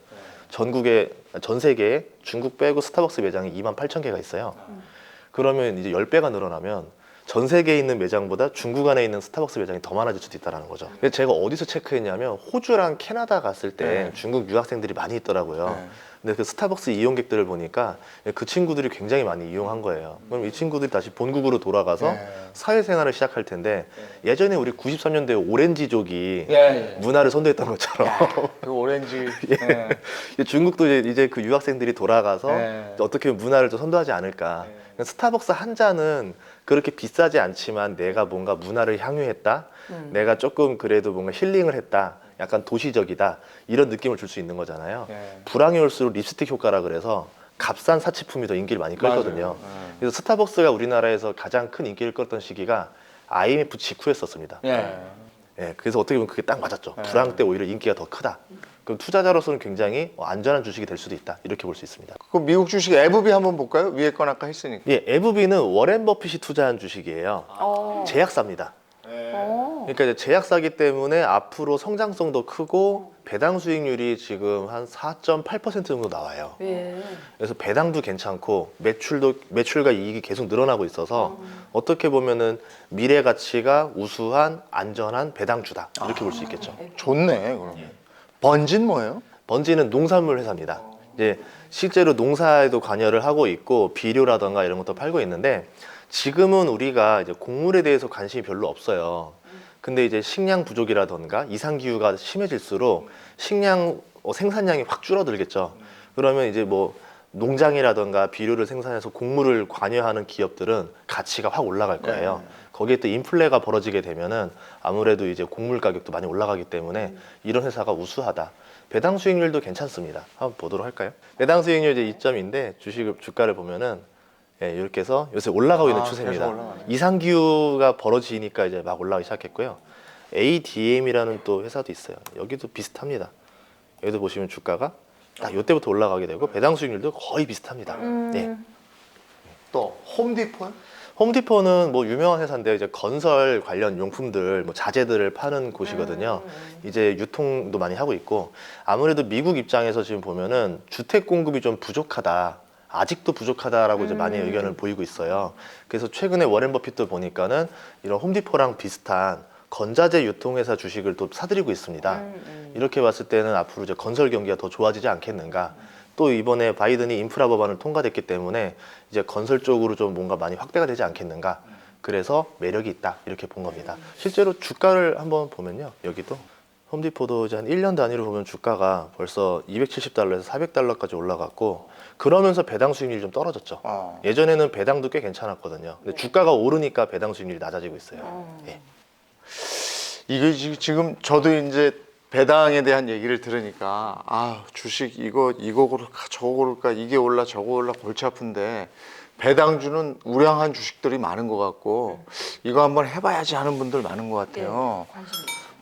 Speaker 3: 전 세계에 중국 빼고 스타벅스 매장이 28,000개가 있어요. 그러면 이제 10배가 늘어나면 전 세계에 있는 매장보다 중국 안에 있는 스타벅스 매장이 더 많아질 수도 있다는 거죠. 근데 제가 어디서 체크했냐면 호주랑 캐나다 갔을 때 중국 유학생들이 많이 있더라고요. 근데 그 스타벅스 이용객들을 보니까 그 친구들이 굉장히 많이 이용한 거예요. 그럼 이 친구들이 다시 본국으로 돌아가서 사회생활을 시작할 텐데 예전에 우리 93년도에 오렌지족이 문화를 선도했던 것처럼
Speaker 2: 그 오렌지.
Speaker 3: 중국도 이제 그 유학생들이 돌아가서 어떻게 보면 문화를 좀 선도하지 않을까. 스타벅스 한 잔은 그렇게 비싸지 않지만 내가 뭔가 문화를 향유했다. 내가 조금 그래도 뭔가 힐링을 했다. 약간 도시적이다. 이런 느낌을 줄 수 있는 거잖아요. 불황이 올수록 립스틱 효과라 그래서 값싼 사치품이 더 인기를 많이 끌거든요. 그래서 스타벅스가 우리나라에서 가장 큰 인기를 끌었던 시기가 IMF 직후였었습니다. 그래서 어떻게 보면 그게 딱 맞았죠. 불황 때 오히려 인기가 더 크다. 그럼 투자자로서는 굉장히 안전한 주식이 될 수도 있다. 이렇게 볼 수 있습니다.
Speaker 2: 그 미국 주식 에브비 한번 볼까요? 위에 건 아까 했으니까.
Speaker 3: 예, 에브비는 워렌 버핏이 투자한 주식이에요. 제약사입니다. 그러니까 이제 제약사기 때문에 앞으로 성장성도 크고 배당 수익률이 지금 한 4.8% 정도 나와요. 그래서 배당도 괜찮고 매출과 이익이 계속 늘어나고 있어서 어떻게 보면은 미래 가치가 우수한 안전한 배당주다 이렇게 볼 수 있겠죠.
Speaker 2: 좋네, 그럼. 번진 뭐예요?
Speaker 3: 번지는 농산물 회사입니다. 이제 실제로 농사에도 관여를 하고 있고 비료라던가 이런 것도 팔고 있는데 지금은 우리가 이제 곡물에 대해서 관심이 별로 없어요. 근데 이제 식량 부족이라던가 이상 기후가 심해질수록 식량 생산량이 확 줄어들겠죠. 그러면 이제 뭐 농장이라던가 비료를 생산해서 곡물을 관여하는 기업들은 가치가 확 올라갈 거예요. 거기에 또 인플레가 벌어지게 되면은 아무래도 이제 곡물 가격도 많이 올라가기 때문에 이런 회사가 우수하다. 배당 수익률도 괜찮습니다. 한번 보도록 할까요? 배당 수익률 이제 2점인데 주가를 보면은 이렇게 해서 요새 올라가고 있는 추세입니다. 이상 기후가 벌어지니까 이제 막 올라가기 시작했고요. ADM이라는 또 회사도 있어요. 여기도 비슷합니다. 여기도 보시면 주가가 딱 이때부터 올라가게 되고 배당 수익률도 거의 비슷합니다.
Speaker 2: 또 홈디포요?
Speaker 3: 홈디포는 뭐 유명한 회사인데요. 이제 건설 관련 용품들, 뭐 자재들을 파는 곳이거든요. 이제 유통도 많이 하고 있고 아무래도 미국 입장에서 지금 보면은 주택 공급이 좀 부족하다. 아직도 부족하다라고 이제 많이 의견을 보이고 있어요. 그래서 최근에 워렌 버핏도 보니까는 이런 홈디포랑 비슷한 건자재 유통회사 주식을 또 사들이고 있습니다. 이렇게 봤을 때는 앞으로 이제 건설 경기가 더 좋아지지 않겠는가. 또 이번에 바이든이 인프라 법안을 통과됐기 때문에 이제 건설 쪽으로 좀 뭔가 많이 확대가 되지 않겠는가. 그래서 매력이 있다 이렇게 본 겁니다. 실제로 주가를 한번 보면요. 여기도 홈디포도 이제 한 1년 단위로 보면 주가가 벌써 270달러에서 400달러까지 올라갔고 그러면서 배당 수익률이 좀 떨어졌죠. 예전에는 배당도 꽤 괜찮았거든요. 근데 주가가 오르니까 배당 수익률이 낮아지고 있어요. 예.
Speaker 2: 이게 지금 저도 이제 배당에 대한 얘기를 들으니까 주식 이거 고를까 저거 고를까 이게 올라 저거 올라 골치 아픈데 배당주는 우량한 주식들이 많은 것 같고 이거 한번 해봐야지 하는 분들 많은 것 같아요.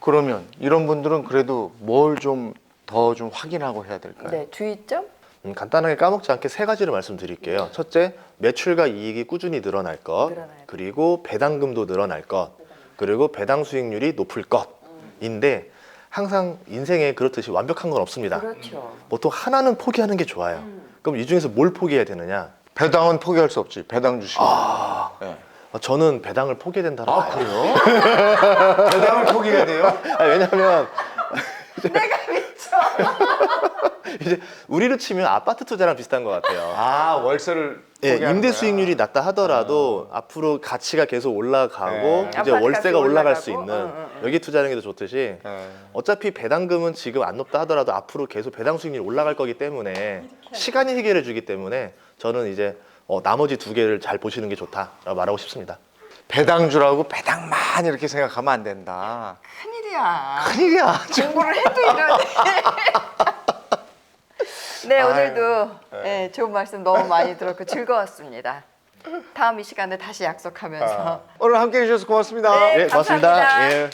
Speaker 2: 그러면 이런 분들은 그래도 뭘 좀 더 좀 확인하고 해야 될까요?
Speaker 1: 네, 주의점?
Speaker 3: 간단하게 까먹지 않게 세 가지를 말씀드릴게요. 첫째, 매출과 이익이 꾸준히 늘어날 것, 그리고 배당금도 늘어날 것, 그리고 배당 수익률이 높을 것인데 항상 인생에 그렇듯이 완벽한 건 없습니다.
Speaker 1: 그렇죠.
Speaker 3: 보통 하나는 포기하는 게 좋아요. 그럼 이 중에서 뭘 포기해야 되느냐?
Speaker 2: 배당은 포기할 수 없지. 배당 주식.
Speaker 3: 저는 배당을 포기해야 된다고 봐요.
Speaker 2: 그래요? 배당을 포기해야 돼요?
Speaker 3: 왜냐하면
Speaker 1: 내가 미쳐.
Speaker 3: 이제 우리로 치면 아파트 투자랑 비슷한 것 같아요.
Speaker 2: 월세를
Speaker 3: 임대 수익률이 낮다 하더라도 앞으로 가치가 계속 올라가고 이제
Speaker 1: 아파트
Speaker 3: 월세가
Speaker 1: 값이
Speaker 3: 올라갈 수
Speaker 1: 올라가고,
Speaker 3: 있는 여기 투자하는 게 더 좋듯이 어차피 배당금은 지금 안 높다 하더라도 앞으로 계속 배당 수익률이 올라갈 거기 때문에 시간이 해결해 주기 때문에 저는 이제 나머지 두 개를 잘 보시는 게 좋다라고 말하고 싶습니다.
Speaker 2: 배당주라고 배당만 이렇게 생각하면 안 된다.
Speaker 1: 큰일이야.
Speaker 2: 큰일이야.
Speaker 1: 공부를 해도 이러네. 네, 오늘도 좋은 말씀 너무 많이 들었고 즐거웠습니다. 다음 이 시간에 다시 약속하면서
Speaker 2: 오늘 함께 해주셔서 고맙습니다.
Speaker 1: 네,
Speaker 3: 예, 고맙습니다.
Speaker 1: 감사합니다.
Speaker 3: 예.